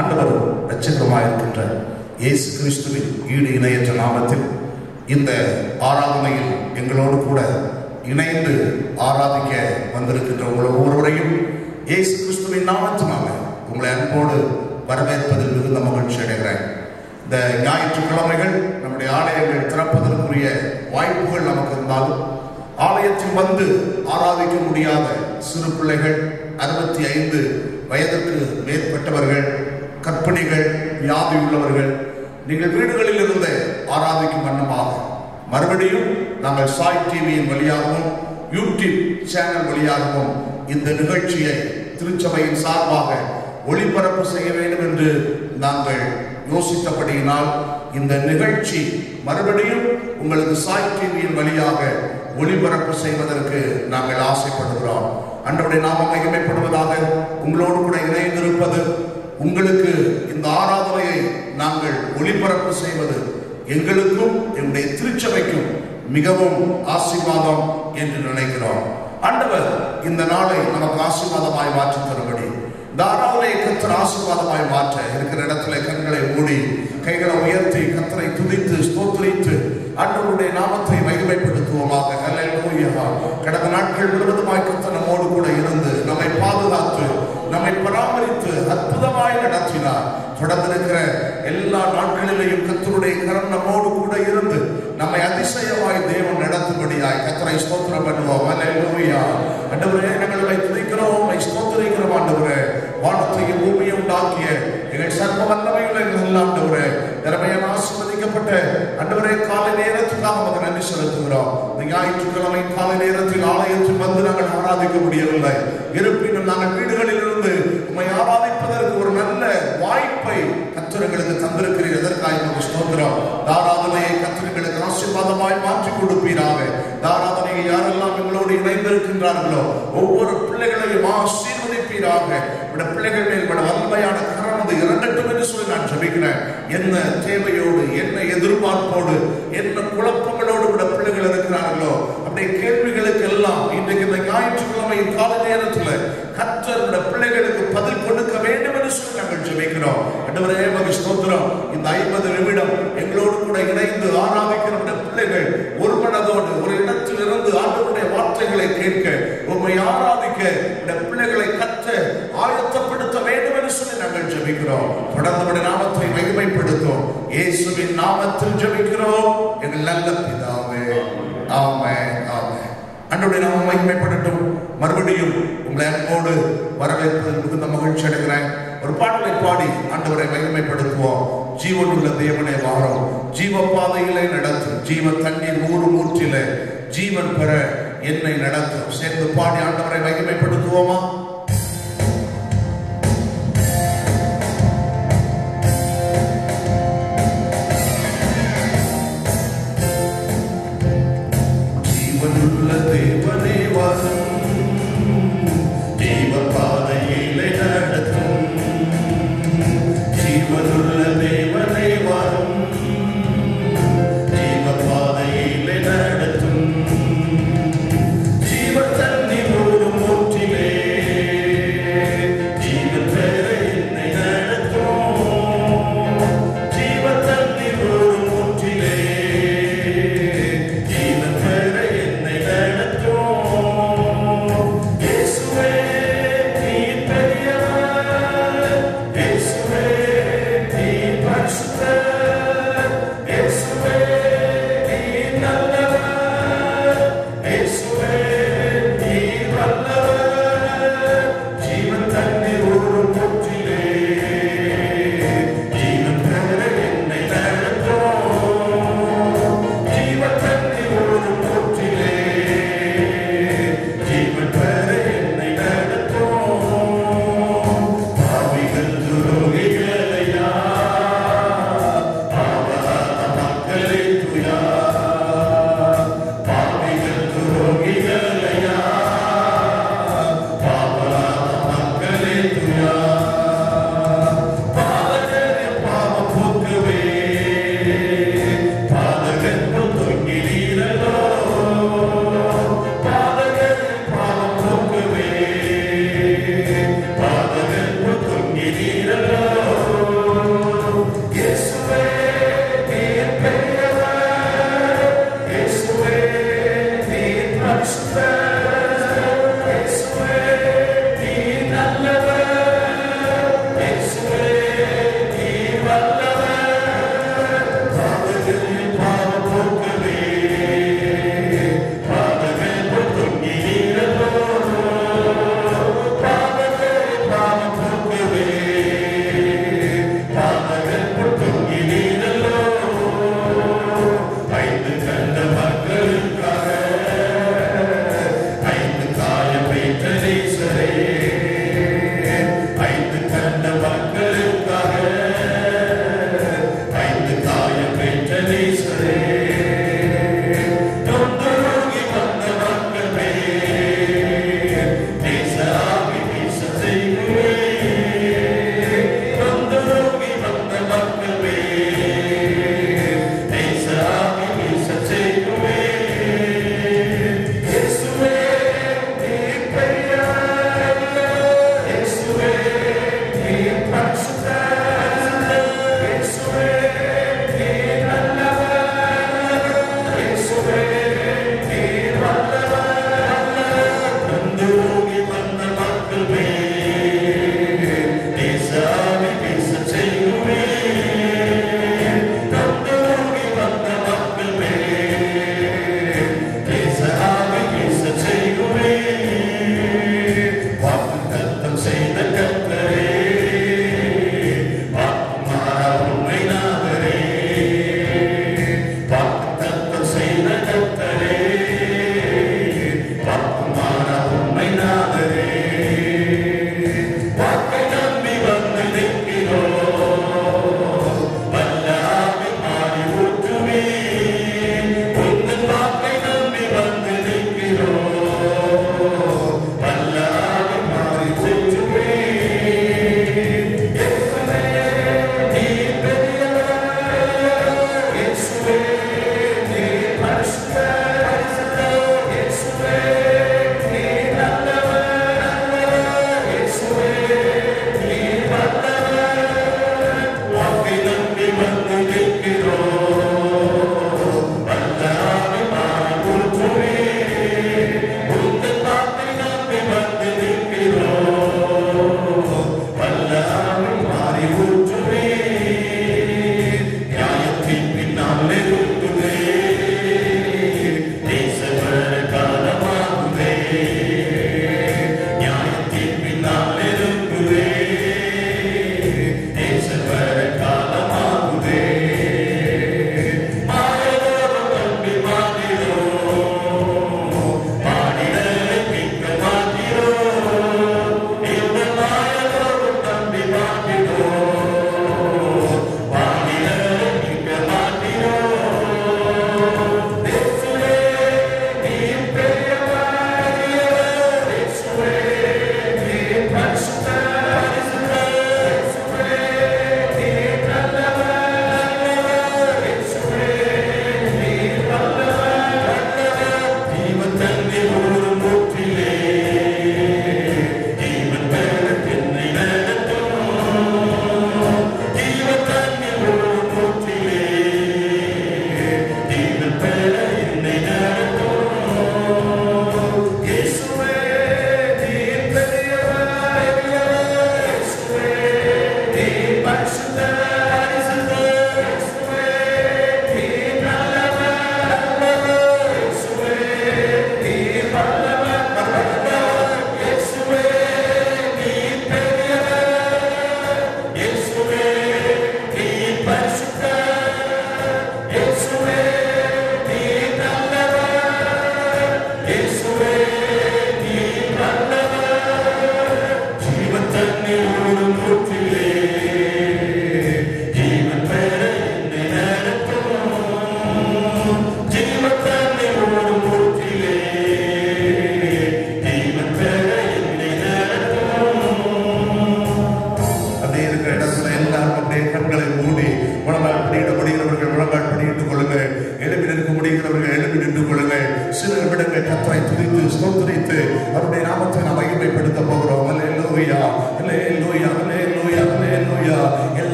ஆண்டவரும் இரட்சகருமாயிருக்கின்ற இயேசு கிறிஸ்துவின் ஈடு இணையற்ற நாமத்தில் இந்த ஆராதனையில் எங்களோடு கூட இணைந்து ஆராதிக்க வந்திருக்கின்ற உங்கள் ஒவ்வொருவரையும் இயேசு கிறிஸ்துவின் நாமத்தினால உங்களை அன்போடு வரவேற்பதில் மிகுந்த மகிழ்ச்சி அடைகிறேன். இந்த ஞாயிற்றுக்கிழமைகள் நம்முடைய ஆலயங்கள் திறப்பதற்குரிய வாய்ப்புகள் நமக்கு இருந்தாலும் ஆலயத்தில் வந்து ஆராதிக்க முடியாத சிறு பிள்ளைகள், 65 வயதுக்கு மேற்பட்டவர்கள், கர்ப்பிணிகள், வியாதி உள்ளவர்கள், நீங்கள் வீடுகளில் இருந்து ஆராதிக்கும் வண்ணமாக மறுபடியும் நாங்கள் சாய் டிவியின் வழியாகவும் யூடியூப் சேனல் வழியாகவும் இந்த நிகழ்ச்சியை திருச்சபையின் சார்பாக ஒளிபரப்பு செய்ய வேண்டும் என்று நாங்கள் யோசித்தபடியினால் இந்த நிகழ்ச்சி மறுபடியும் உங்களுக்கு சாய் டிவியின் வழியாக ஒளிபரப்பு செய்வதற்கு நாங்கள் ஆசைப்படுகிறோம். ஆண்டவருடைய நாமம் மகிமைப்படுவதாக. உங்களோடு கூட இணைந்திருப்பது, உங்களுக்கு இந்த ஆராதனையை நாங்கள் ஒளிபரப்பு செய்வது எங்களுக்கும் என்னுடைய திருச்சபைக்கும் மிகவும் ஆசீர்வாதம் என்று நினைக்கிறோம். ஆண்டவர் இந்த நாளை நமக்கு ஆசீர்வாதமாய் மாற்றி தரும்படி இந்த ஆராதனையை கர்த்தர் ஆசீர்வாதமாய் மாற்ற இருக்கிற இடத்துல கண்களை மூடி கைகளை உயர்த்தி கர்த்தரை துதித்து ஸ்தோத்திரித்து ஆண்டவருடைய நாமத்தை மகிமைப்படுத்துவோமாக. ஹல்லேலூயா. கடந்த நாட்கள் முழுவதுமாய் கர்த்தர் நம்மோடு கூட இருந்து நம்மை பாதுகாத்து நம்மை பராமரித்து அற்புதமாய் நடத்தினார். தொடர்ந்திருக்கிற எல்லா நாட்களிலேயும் கர்த்தருடைய கரம் நம்மோடு கூட இருந்து நம்மை அதிசயமாய் தேவன் நடத்தும்படியாய் கர்த்தரை ஸ்தோத்திரம் பண்ணுவோம். ஹல்லேலூயா. ஆண்டவரே, நாங்களை துதிக்கிறோம், ஸ்தோத்திரிக்கிறோம். ஆண்டவரே, வானத்தையும் பூமியை உண்டாக்கிய எங்கள் சர்வ வல்லமையுள்ள எங்கள் ஆண்டவரே, திறமையான ஆசீர்வதிக்கப்பட்ட ஆண்டவரே, காலை நேரத்துக்காக நமக்கு நன்றி செலுத்துகிறோம். இந்த ஞாயிற்றுக்கிழமை காலை நேரத்தில் ஆலயத்தில் வந்து நாங்கள் ஆராதிக்க முடியவில்லை. இருப்பினும் நாங்கள் வீடுகளில் இருந்து உம்மை ஆராதிப்பதற்கு ஒரு நல்ல வாய்ப்பை கர்த்தர் எங்களுக்கு தந்திருக்கிறீர். எதற்காக நமக்கு ஸ்தோத்திரம். ஆராதனையை கர்த்தர் எங்களுக்கு ஆசீர்வாதமாய் மாற்றி கொடுப்பீராக. ஆராதனையை யாரெல்லாம் எங்களோடு இணைந்திருக்கின்றார்களோ ஒவ்வொரு பிள்ளைகளையும் ஆசீர்வதிப்பீராக. பிள்ளைகள் மேல் வல்லமையான கரம் அது இறங்கட்டும் என்று சொல்லி நான் ஜெபிக்கிறேன். என்ன தேவையோடு, என்ன எதிர்பார்ப்போடு, என்ன குழப்பங்களோடு விட பிள்ளைகள் இருக்கிறார்களோ அப்படியே கேள்விகளுக்கு எல்லாம் இன்றைக்கு இந்த ஞாயிற்றுக்கிழமையின் கால நேரத்தில் கர்த்தர் பிள்ளைகளுக்கு பதில் கொடுக்க வேண்டும் என்று சொல்லி நாங்கள் ஜெபிக்கிறோம். ஆண்டவரே, உமக்கு ஸ்தோத்திரம். இந்த 50 நிமிடம் எங்களோடு கூட இணைந்து ஆராதிக்கிற பிள்ளைகள் ஒரு மனதோடு ஒரு இடத்தில் இருந்து ஆண்டவருடைய வார்த்தைகளை கேட்க, உம்மை ஆராதிக்க இந்த பிள்ளைகளை கற்ற ஆயத்தப்படுத்த வேண்டும் என்று சொல்லி நாங்கள் ஜெபிக்கிறோம். தொடர்ந்து நாமத்தை மகிமைப்படுத்தும் இயேசுவின் நாமத்தில் ஜெபிக்கிறோம் எங்கள் நல்ல பிதாவே. ஆமென், ஆமென். ஆண்டவருடைய நாமம் மகிமைப்படட்டும். மறுபடியும் உங்களை அன்போடு வரவேற்பதில் மிகுந்த மகிழ்ச்சி அடைகிறேன். ஒரு பாடலை பாடி ஆண்டவரை மகிமைப்படுத்துவோம். ஜீவனுள்ள தேவனே வாரும், ஜீவ பாதையிலே நடத்தும், ஜீவ தண்ணீர் ஊறும் ஊற்றிலே ஜீவன் பெற என்னை நடத்தும். சேர்ந்து பாடி ஆண்டவரை மகிமைப்படுத்துவோமா? ஜீவனுள்ள தேவனே வாரும், ஜீவ பாதையிலே நடத்தும், ஜீவனுள்ள தேவனே வாரும், ஜீவ பாதையிலே நடத்தும், ஜீவ தண்ணீர் ஊறும் ஊற்றிலே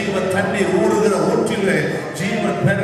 ஜீவன் தண்ணீர் ஊறுகிற ஊற்றிலே ஜீவன் பெற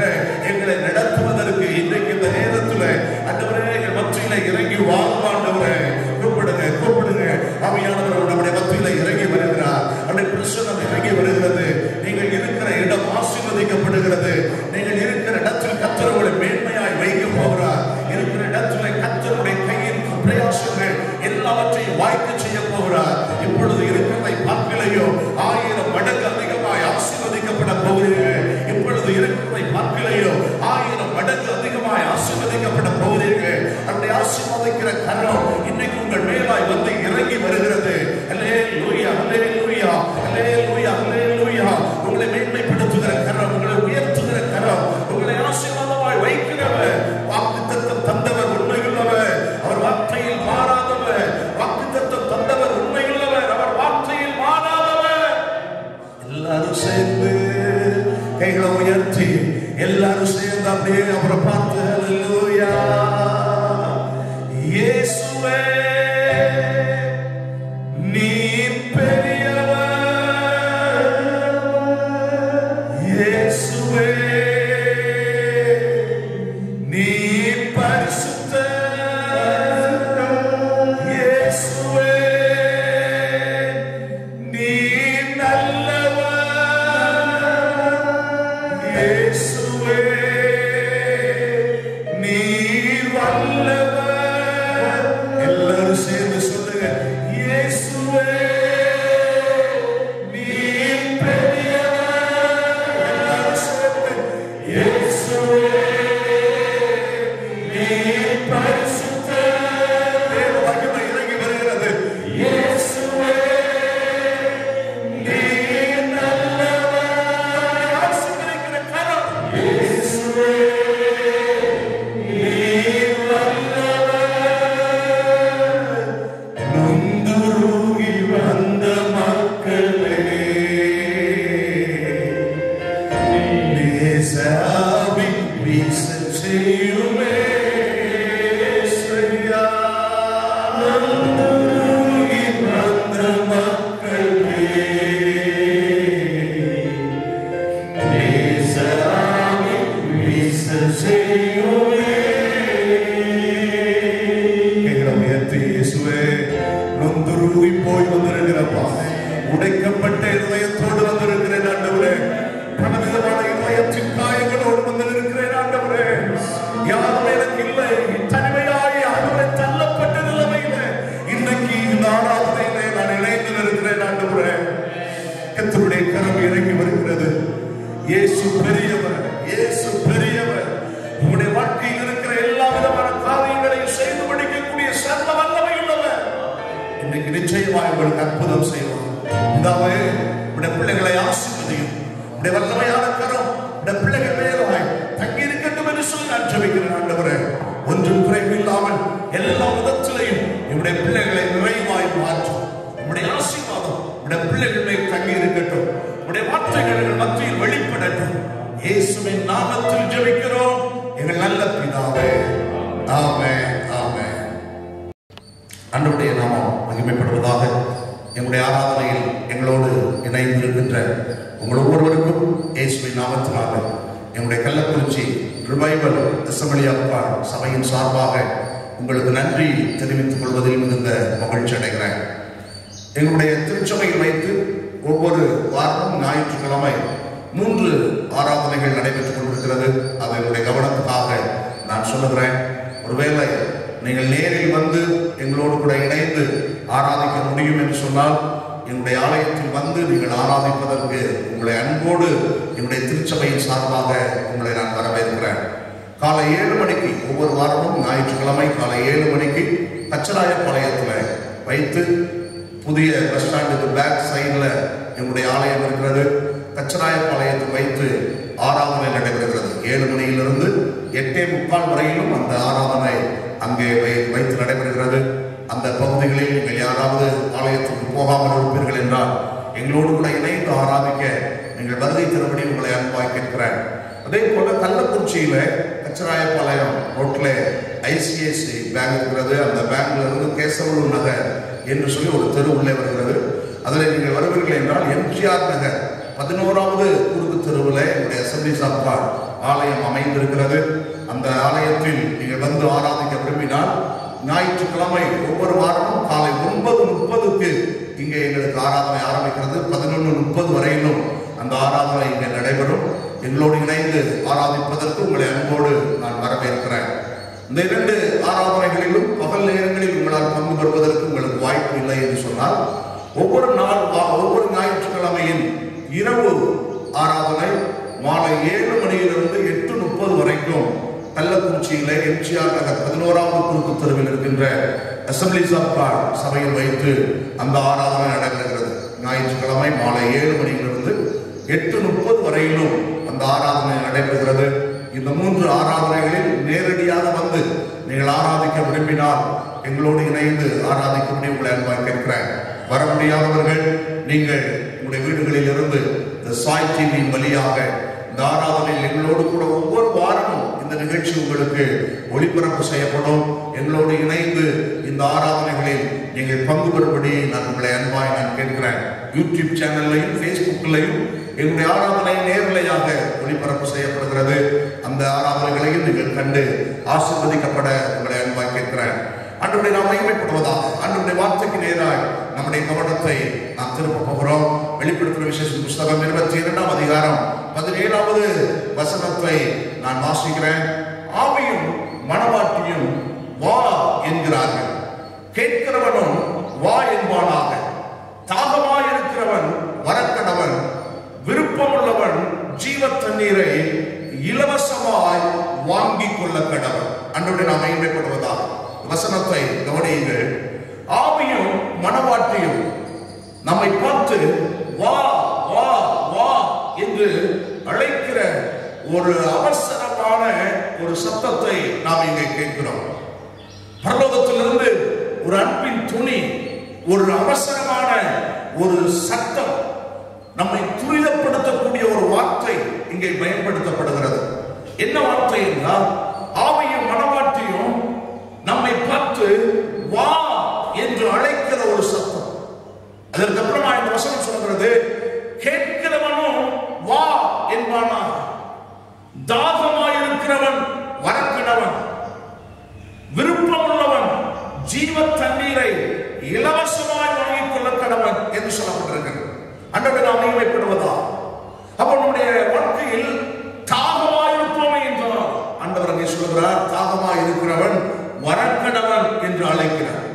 எங்களை நடத்துவதற்கு இன்றைக்கு இந்த நேரத்தில் ஆண்டவரே எங்கள் மத்தியில இறங்கி வாழ்வாண்டவரே கூப்பிடுங்க கூப்பிடுங்க. ஆவியானவர் நம்முடைய மத்தியில இறங்கி வருகிறார். அவருடைய பிரசன்னம் இறங்கி வருகிறது. நீங்கள் இருக்கிற இடம் ஆசீர்வதிக்கப்படுகிறது. நீங்கள் இருக்கிற இடத்தில் கர்த்தர் உங்களை மேன்மையாய் வைக்க போகிறார். இருக்கிற இடத்தில் கர்த்தருடைய கையின் பிரயாசங்கள் எல்லாவற்றையும் வாய்க்க செய்ய போகிறார். இப்பொழுது இருக்கிறதை பார்க்கலையோ 1000 மடங்கு அதிகமாய் ஆசீர்வதிக்கப்பட போகிறீர்கள். இப்பொழுது இருக்கிறதை பார்க்கலையோ 1000 மடங்கு அதிகமாய் ஆசீர்வதிக்கப்பட போகிறீர்கள். அவருடைய ஆசீர்வதிக்கிற கரம் இன்னைக்கு உங்கள் மேலாய் வந்து இறங்கி வருகிறது. அல்லேலூயா அல்லேலூயா அல்லேலூயா அல்லேலூயா. உங்களை மேன்மைப்படுத்துகிற கரம், உங்களை உயர்த்துகிற கரம், உங்களை ஆசீர்வாதமாய் வைக்கிறவர். வாக்குத்தத்தம் தந்தவர் உண்மையுள்ளவர். அவர் வார்த்தையில் மாறாதவர். வாக்குத்தத்தம் தந்தவர் உண்மையுள்ளவர். அவர் வார்த்தையில் மாறாதவர். எல்லாரும் சேர்ந்து கைகளை உயர்த்தி எல்லாரும் சேர்ந்து அப்படியே அவரை பார்த்து அல்லேலூயா. இயேசுவே நீ பெரியவர். இயேசுவே நீ பரிசுத்தர். இயேசுவே நீ நல்லவர். இயேசுவே நீ வல்லவர். எல்லாரும் சேர்ந்து சொல்லுங்க. இயேசுவே நீ பெரியவர். எல்லாரும் சேர்ந்து இயேசுவே நீ பரிசுத்தர். தேவ வாக்கியம் இறங்கி வருகிறது. இயேசுவே நீ நல்லவர். ஆசீர்வதிக்கிற கரம். இயேசுவே நீ வல்லவர். நொந்துருகி வந்த மக்களே நேசாவி வீச செய்யுமே. இயேசுயா. நொந்துருகி வந்த மக்களே நேசாவி வீச செய்யுமே. கைகளை உயர்த்தி இயேசுவே நொந்துருகி போய் வந்திருக்கிறப்பா. உடைக்கப்பட்ட இதயத்தோடு வந்திருக்கிறேன் ஆண்டவரே. பலவிதமான இதயத்தின் காயங்களோடு வந்திருக்கிறேன் ஆண்டவரே. யாரும் எனக்கு இல்லை. தனிமையாய் ஆண்டவரே தள்ளப்பட்ட நிலைமையில இன்னைக்கு இந்த ஆராதனையிலே நான் இணைந்து இருக்கிறேன் ஆண்டவரே. கர்த்தருடைய கரம் இறங்கி வருகிறது. இயேசு பெரியவர். இயேசு பெரியவர். உங்களுடைய வாழ்க்கையில் இருக்கிற எல்லா விதமான காரியங்களையும் செய்து முடிக்கக்கூடிய சர்வ வல்லமை உள்ளவர். இன்னைக்கு நிச்சயமாக உங்களுக்கு அற்புதம் செய்வார். இதாவே உடைய பிள்ளைகளை ஆசீர்வதியும். உடைய வல்லமையான கரம் உடைய பிள்ளைகள் மேலாய் தங்கி இருக்கட்டும் என்று சொல்லி நான் ஜெபிக்கிறேன் ஆண்டவரே. ஒன்றும் குறைவில்லாமல் எல்லா விதத்திலையும் உடைய பிள்ளைகளை நிறைவாய் மாற்றும். உடைய ஆசீர்வாதம் உடைய பிள்ளைகள் மேல் தங்கி இருக்கட்டும். உடைய வார்த்தைகள் மத்தியில் வெளிப்படட்டும். இயேசுவின் நாமத்தில் ஜெபிக்கிறோம் எங்கள் நல்ல பிதாவே. ஆமென் ஆமென். ஆண்டவருடைய நாமம் மகிமைப்படுவதாக. எங்களுடைய ஆராதனையில் எங்களோடு இணைந்து இருக்கின்ற உங்கள் ஒவ்வொருவருக்கும் இயேசுவின் நாமத்தினால எங்களுடைய Kallakurichi revival assembly of God சபையின் சார்பாக உங்களுக்கு நன்றி தெரிவித்துக் கொள்வதில் மிகுந்த மகிழ்ச்சி அடைகிறேன். எங்களுடைய திருச்சபையில் வைத்து ஒவ்வொரு வாரமும் ஞாயிற்றுக்கிழமை 3 ஆராதனைகள் நடைபெற்றுக் கொண்டிருக்கிறது. அதை என்னுடைய கவனத்துக்காக நான் சொல்லுகிறேன். ஒருவேளை நீங்கள் நேரில் வந்து எங்களோடு கூட இணைந்து ஆராதிக்க முடியும் என்று சொன்னால் என்னுடைய ஆலயத்தில் வந்து நீங்கள் ஆராதிப்பதற்கு உங்களை அன்போடு என்னுடைய திருச்சபையின் சார்பாக உங்களை நான் வரவேற்கிறேன். காலை 7 மணிக்கு ஒவ்வொரு வாரமும் ஞாயிற்றுக்கிழமை காலை 7 மணிக்கு கச்சராயப்பாளையத்தில் வைத்து புதிய பஸ் ஸ்டாண்டுக்கு பேக் சைடில் என்னுடைய ஆலயம் இருக்கிறது. கச்சராயப்பாளையத்தில் வைத்து ஆராதனை நடைபெறுகிறது. 7 மணியிலிருந்து 8:45 வரையிலும் அந்த ஆராதனை அங்கே வைத்து நடைபெறுகிறது. அந்த பகுதிகளில் நீங்கள் யாராவது ஆலயத்துக்கு போகாமல் இருப்பீர்கள் என்றால் எங்களோடு கூட இணைந்து ஆராதிக்க நீங்கள் வருகை தரும்படி உங்களை அன்பாய் கேட்கிறேன். அதே போல கள்ளக்குறிச்சியில கச்சராயப்பாளையம் ரோட்டில் ஐசிஐசி பேங்க் இருக்கிறது. அந்த பேங்க்ல இருந்து கேசவலூர் நகர் என்று சொல்லி ஒரு தெரு உள்ளே வருகிறது. அதில் நீங்கள் வருவீர்கள் என்றால் எம்ஜிஆர் நகர் 11வது குறுக்கு தெருவில் என்னுடைய அசெம்பிளிஸ் ஆஃப் காட் ஆலயம் அமைந்திருக்கிறது. அந்த ஆலயத்தில் நீங்கள் வந்து ஆராதிக்க விரும்பினால் ஞாயிற்றுக்கிழமை ஒவ்வொரு வாரமும் காலை 9:30க்கு இங்கே எங்களுக்கு ஆராதனை ஆரம்பிக்கிறது. 11:30 வரையிலும் அந்த ஆராதனை இங்கே நடைபெறும். எங்களோடு இணைந்து ஆராதிப்பதற்கு உங்களை அன்போடு நான் வரவேற்கிறேன். இந்த 2 ஆராதனைகளிலும் பகல் நேரங்களில் உங்களால் பங்கு பெறுவதற்கு உங்களுக்கு வாய்ப்பு இல்லை என்று சொன்னால், ஒவ்வொரு ஞாயிற்றுக்கிழமையின் இரவு ஆராதனை மாலை 7 மணியிலிருந்து 8:30 வரைக்கும் கள்ளக்குறிச்சியிலே எம்ஜிஆர் நகர் 11வது குறுக்கு தெருவில் இருக்கின்ற அசெம்பிளிஸ் ஆஃப் காட் சபையில் வைத்து அந்த ஆராதனை நடைபெறுகிறது. ஞாயிற்றுக்கிழமை மாலை 7 மணியிலிருந்து 8:30 வரையிலும் அந்த ஆராதனை நடைபெறுகிறது. இந்த 3 ஆராதனைகளில் நேரடியாக வந்து நீங்கள் ஆராதிக்க விரும்பினால் எங்களோடு இணைந்து ஆராதிக்கும்படி உங்களை அன்பாக கேட்கிறேன். வர முடியாதவர்கள் நீங்கள் உங்களுடைய வீடுகளில் இருந்து இந்த சாய் டிவியின் வழியாக இந்த ஆராதனையில் எங்களோடு கூட ஒவ்வொரு வாரமும் இந்த நிகழ்ச்சி உங்களுக்கு ஒளிபரப்பு செய்யப்படும். எங்களோடு இணைந்து இந்த ஆராதனைகளில் நீங்கள் பங்கு பெறும்படி நான் உங்களை அன்பாய் நான் கேட்கிறேன். யூடியூப் சேனல்லையும் ஃபேஸ்புக்லையும் எங்களுடைய ஆராதனை நேரலையாக ஒளிபரப்பு செய்யப்படுகிறது. அந்த ஆராதனைகளையும் நீங்கள் கண்டு ஆசீர்வதிக்கப்பட உங்களை அன்பாய் கேட்கிறேன். ஆண்டவரை நாம் மகிமைப்படுவதாக ஆண்டவருடைய வார்த்தைக்கு நேராக நம்முடைய கவனத்தை நாம் திருப்ப போகிறோம். வெளிப்படுத்தின விசேஷ புஸ்தகம் 22ஆம் அதிகாரம் 17வது வசனத்தை நான் வாசிக்கிறேன். ஆவியும் மணவாட்டியும் வா என்கிறார்கள், கேட்கிறவனும் வா என்பானாக. தாகமாயிருக்கிறவன் வரக்கடவன், விருப்பமுள்ளவன் ஜீவ தண்ணீரை இலவசமாய் வாங்கிக் கொள்ள கடவன். அன்றைய நாம் மகிமைப்படுவதாக வசனத்தை கவனியுங்கள். ஆவியும் மணவாட்டியும் நம்மை பார்த்து வா வா வா என்று அழைக்கிற ஒரு அவசரமான ஒரு சத்தத்தை நாம் இங்கே கேட்கிறோம். பரலோகத்திலிருந்து ஒரு அன்பின் துணி, ஒரு அவசரமான ஒரு சத்தம், நம்மை துரிதப்படுத்தக்கூடிய ஒரு வார்த்தை இங்கே பயன்படுத்தப்படுகிறது. என்ன வார்த்தை என்றால், ஆவியும் மணவாட்டியும் நம்மை பார்த்து வா என்று அழைக்கிற ஒரு சத்தம். அதற்கப்புறமா இந்த வசனம் சொல்கிறது, கேட்கிறவனும் வா என்பானாக. தாகமாயிருக்கிறவன் வரக்கிடவன், விருப்பமுள்ளவன் ஜீவ தண்ணீரை இலவசமாய் வாங்கிக் கொள்ள கடவன் என்று சொல்லப்பட்டிருக்கிறது. அன்றைய நாம் மகிமைப்படுவதா? அப்ப நம்முடைய வாழ்க்கையில் தாகமாயிருப்போமே என்றால் ஆண்டவர் அங்கே சொல்கிறார், தாகமாயிருக்கிறவன் வரக்கடவன் என்று அழைக்கிறார்.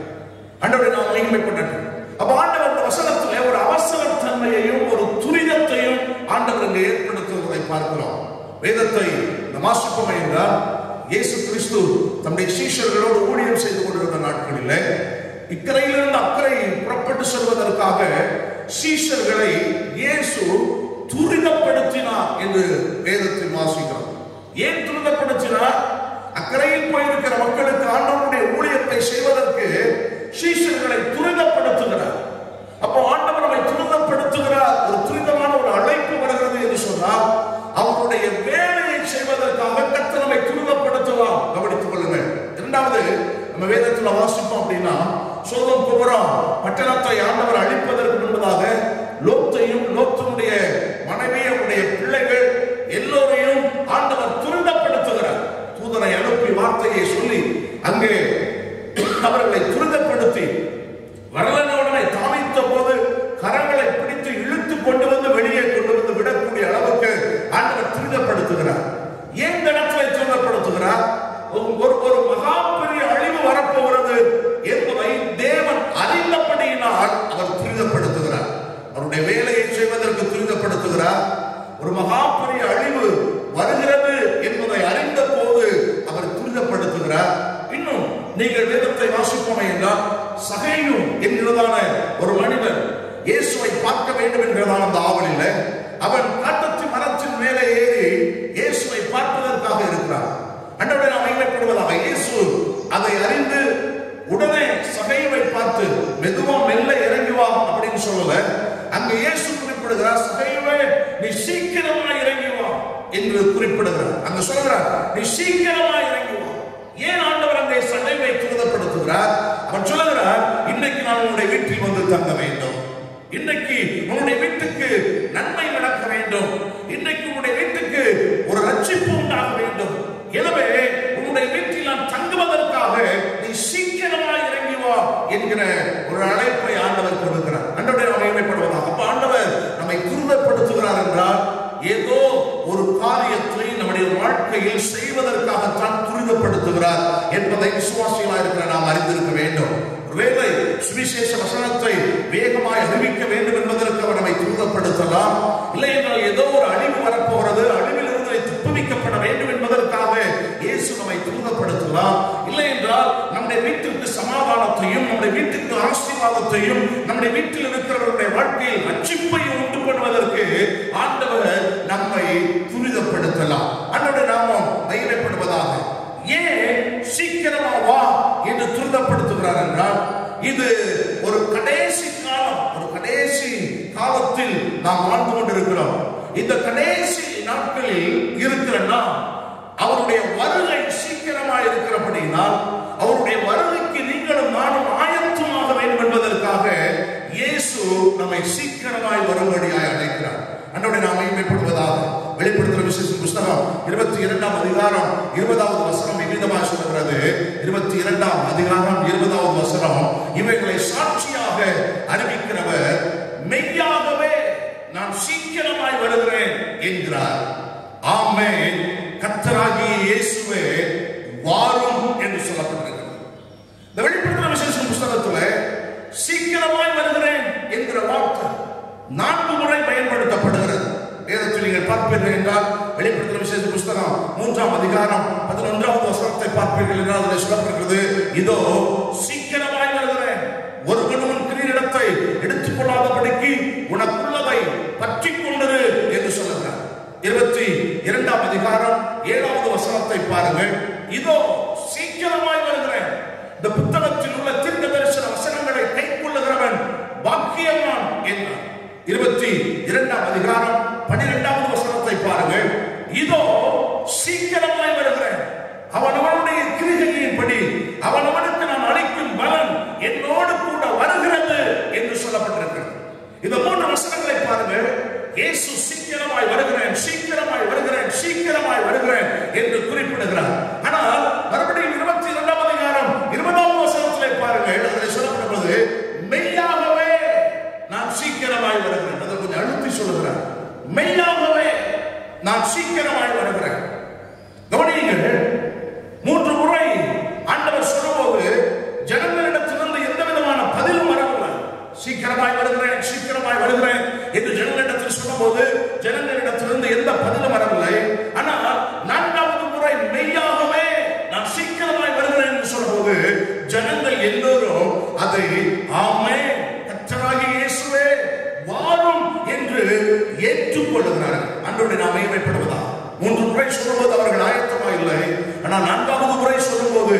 ஆண்டவரை நாம் மகிமைப்பட்டது. அப்ப ஆண்டவர் இந்த வசனத்திலே ஒரு அவசர தன்மையையும் ஒரு துரிதத்தையும் ஆண்டவர் இங்கே ஏற்படுத்துவதை பார்க்கிறோம். வேதத்தை வாசிப்போம் என்றால், இயேசு கிறிஸ்து தம்முடைய சீஷர்களோடு ஊழியம் செய்து கொண்டிருந்த நாட்களிலே இக்கரையிலிருந்து அக்கறை புறப்பட்டு செல்வதற்காக சீஷர்களை இயேசு துரிதப்படுத்தினார் என்று வேதத்தில் வாசிக்கிறோம். ஏன் துரிதப்படுத்தினார்? அக்கறையில் போயிருக்கிற மக்களுக்கு ஆண்டவருடைய ஊழியத்தை செய்வதற்கு சீஷர்களை துரிதப்படுத்துகிறார். அப்போ ஆண்டவர் நம்மை துரிதப்படுத்துகிறார். ஒரு துரிதமான ஒரு அழைப்பு வருகிறது என்று சொன்னால், அவருடைய வேலையை செய்வதற்காக கர்த்தர் நம்மை துரிதப்படுத்துவார். கவனித்துக் கொள்ளுங்கள். இரண்டாவது, நம்ம வேதத்தில் வாசிப்போம் அப்படின்னா, சோதோம் கொமோரா பட்டணத்தை ஆண்டவர் அழிப்பதற்கு முன்பதாக லோத்தையும் லோத்தினுடைய மனைவியுடைய பிள்ளைகள் எல்லோரையும் ஆண்டவர் துரிதப்படுத்துகிறார். தூதனை அனுப்பி வார்த்தையை சொல்லி அங்கே அவர்களை துரிதப்படுத்தி வரலனுடனே தாமித்த போது கரங்களை பிடித்து இழுத்து கொண்டு வந்து வெளியே கொண்டு வந்து விடக்கூடிய அளவுக்கு ஆண்டவர் துரிதப்படுத்துகிறார். ஏன் இந்த இடத்துல துரிதப்படுத்துகிறார்? ஒரு மகா பெரிய அழிவு வரப்போகிறது என்பதை தேவன் அறிந்தபடியினால் அவர் துரிதப்படுத்துகிறார். அவருடைய வேலையை செய்வதற்கு துரிதப்படுத்துகிறார். ஒரு மகா பெரிய அழிவு வருகிறது என்பதை அறிந்த போது அவர் துரிதப்படுத்துகிறார். இன்னும் நீங்கள் வேதத்தை வாசிப்போமே என்றால், சகேயு என்கிறதான ஒரு மனிதன் இயேசுவை பார்க்க வேண்டும் என்கிறதான அந்த ஆவலில் அவன் காட்டத்தி மரத்தின் மேலே ஏறி இயேசுவை பார்ப்பதற்காக இருக்கிறார். அன்றைய நாம் மகிமைப்படுவதாக இயேசு அதை அறிந்து உடனே சகேயுவை பார்த்து மெதுவா மெல்ல இறங்கி வா அப்படின்னு சொல்லல. அங்க இயேசு குறிப்பிடுகிறார், சகேயுவே நீ சீக்கிரமா இறங்கி வா என்று குறிப்பிடுகிறார். அங்க சொல்கிறார், நீ சீக்கிரமா இறங்கி வா. ஏன் ஆண்டவர் அங்கே சகேயுவை துரிதப்படுத்துகிறார்? அவன் சொல்லுகிறார், இன்னைக்கு நான் உன்னுடைய வீட்டில் வந்து தங்க வேண்டும். இன்றைக்கு உங்களுடைய வீட்டுக்கு நன்மை நடக்க வேண்டும். இன்றைக்கு உங்களுடைய வீட்டுக்கு ஒரு ரட்சிப்பு உண்டாக வேண்டும். எனவே உங்களுடைய வீட்டில் நான் தங்குவதற்காக நீ சீக்கிரமாய் இறங்கி வா என்கிற ஒரு அழைப்பை ஆண்டவர் கொடுக்கிறார். ஆண்டவரை நாம் மகிமைப்படுவதாக. அப்ப ஆண்டவர் நம்மை துரிதப்படுத்துகிறார் என்றால் ஏதோ ஒரு காரியத்தை நம்முடைய வாழ்க்கையில் செய்வதற்காகத்தான் துரிதப்படுத்துகிறார் என்பதை விசுவாசிகளாக இருக்கிற நாம் அறிந்திருக்க வேண்டும். ஒருவேளை சுவிசேஷ வசனத்தை வேகமாய் அறிவிக்க வேண்டும் என்பதற்கு அவர் நம்மை துரிதப்படுத்தலாம். இல்லை என்றால் ஏதோ ஒரு அழிவு வரப்போகிறது, அழிவில் இருந்து தப்புவிக்கப்பட வேண்டும் என்பதற்காக இயேசு நம்மை துரிதப்படுத்தலாம். இல்லை என்றால் நம்முடைய வீட்டிற்கு சமாதானத்தையும் நம்முடைய வீட்டுக்கு ஆசீர்வாதத்தையும் நம்முடைய வீட்டில் இருக்கிறவர்களுடைய வாழ்க்கையில் ரட்சிப்பையும் உண்டு பண்ணுவதற்கு ஆண்டவர் நம்மை துரிதப்படுத்தலாம். ஆண்டவருடைய நாமம் மகிமைப்படுவதாக. ஏன் சீக்கிரமா வா என்று துரிதப்படுத்துகிறார் என்றால் இது ஒரு கடைசி காலம், ஒரு கடைசி காலத்தில் நாம் வாழ்ந்து கொண்டிருக்கிறோம். இந்த கடைசி நாட்களில் இருக்கிற நாம் அவருடைய வருகை சீக்கிரமா இருக்கிறபடினால் அவருடைய வருகைக்கு நீங்களும் நானும் ஆயத்தமாக வேண்டும் என்பதற்காக இயேசு நம்மை சீக்கிரமாய் வரும்படியாய் அழைக்கிறார். அன்றோடு நாம் மகிமைப்படுவதாக. வெளிப்படுத்துகிற விசேஷம் புஸ்தகம் 22ஆம் அதிகாரம் 20வது வசனம் இவ்விதமாக சொல்கிறது. 22ஆம் அதிகாரம் 20வது வசனம், இவைகளை சாட்சியாக அறிவிக்கிறவர் மெய்யாகவே நான் சீக்கிரமாய் வருகிறேன் என்கிறார். ஆமென். கர்த்தராகிய இயேசுவே வாரும் என்று சொல்லப்பட்டிருக்கிறது. இந்த வெளிப்படுத்துகிற விசேஷம் புஸ்தகத்தில் சீக்கிரமாய் வருகிறேன் என்கிற வார்த்தை 4 முறை பயன்படுத்தப்படுகிறது. வேதத்தில் நீங்கள் பார்ப்பீர்கள் என்றால் வெளிப்படுத்துகிற விசேஷ புஸ்தகம் 3ஆம் அதிகாரம் 11வது வசனத்தை பார்ப்பீர்கள் என்றால் அதில் சொல்லப்படுகிறது, இதோ சீக்கிரமாய் வருகிறேன், ஒருவனும் உன் கிரீடத்தை எடுத்துக் கொள்ளாதபடிக்கு உனக்குள்ளதை பற்றி கொண்டிரு என்று சொல்லுகிறார். 22ஆம் அதிகாரம் 7வது வசனத்தை பாருங்கள், இதோ சீக்கிரமாய் வருகிறேன், இந்த புத்தகத்தில் உள்ள தீர்க்க தரிசன வசனங்களை கைக்கொள்ளுகிறவன் பாக்கியவான் என்றார். 22ஆம் அதிகாரம் 12வது வசனத்தை பாருங்கள், இதோ சீக்கிரமாய் வருகிறேன், அவனவனுடைய கிரியையின்படி அவனவனுக்கு நான் அளிக்கும் பலன் என்னோடு கூட வருகிறது என்று சொல்லப்பட்டிருக்கிறது. இந்த 3 வசனங்களை பாருங்கள். இயேசு சீக்கிரமாய் வருகிறேன், சீக்கிரமாய் வருகிறேன், சீக்கிரமாய் வருகிறேன் என்று குறிப்பிடுகிறார். ஆனால் மறுபடியும் 22ஆம் அதிகாரம் 20வது வசனத்திலே பாருங்கள், அதில் சொல்லப்படுவது மெய்யாகவே நான் சீக்கிரமாய் வருகிறேன். அதை கொஞ்சம் அழுத்தி சொல்லுகிறார். மெய்யாகவே நான் சீக்கிரமாய் வருகிறேன். கவனியுங்கள், 3 முறை ஆண்டவர் சொல்லும்போது ஜனங்களிடத்திலிருந்து எந்த விதமான பதிலும் வரவில்லை. சீக்கிரமாய் வருகிறேன், சீக்கிரமாய் வருகிறேன் என்று ஜனங்களிடத்தில் சொல்லும்போது ஜனங்களிடத்திலிருந்து எந்த பதிலும் வரவில்லை. ஆனால் 4வது முறை மெய்யாகவே நான் சீக்கிரமாய் வருகிறேன் என்று சொல்லும்போது ஜனங்கள் எல்லோரும் அதை ஆமென் கர்த்தராகிய இயேசுவே வாரும் என்று ஏற்றுக்கொள்கிறார்கள். அன்றோடு நாம் மகிமைப்படுவதா. 3 முறை சொல்லும்போது அவர்கள் ஆயத்தமாய் இல்லை. ஆனால் 4வது முறை சொல்லும்போது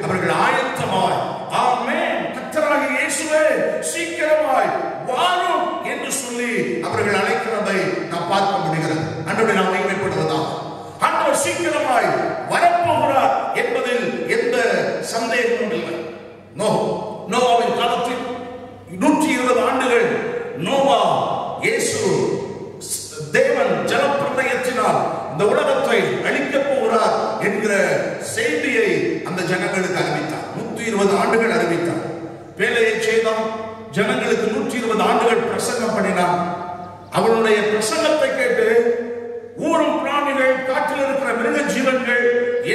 அவர்கள் ஆயத்தமாய் ஆமென் கர்த்தராகிய இயேசுவே சீக்கிரமாய் வாரும் என்று சொல்லி அவர்கள் அழைக்கிறதை நாம் பார்க்க முடிகிறது. அன்றோடு நாம் மகிமைப்படுவதா. ஆண்டவர் சீக்கிரமாய் வரப்போகிறார் என்பதில் எந்த சந்தேகமும் இல்லை. நோவாவின் காலத்தில் 120 ஆண்டுகள் நோவா இயேசு தேவன் ஜலப்பிரளயத்தினால் இந்த உலகத்தை அழிக்கப் போகிறார் என்கிற செய்தியை அந்த ஜனங்களுக்கு அறிவித்தார். 120 ஆண்டுகள் அறிவித்தார். வேலையை செய்தான். ஜனங்களுக்கு 120 ஆண்டுகள் பிரசங்கம் பண்ணினான். அவனுடைய பிரசங்கத்தை கேட்டு ஊரும் பிராணிகள், காற்றில் இருக்கிற மிருக ஜீவன்கள்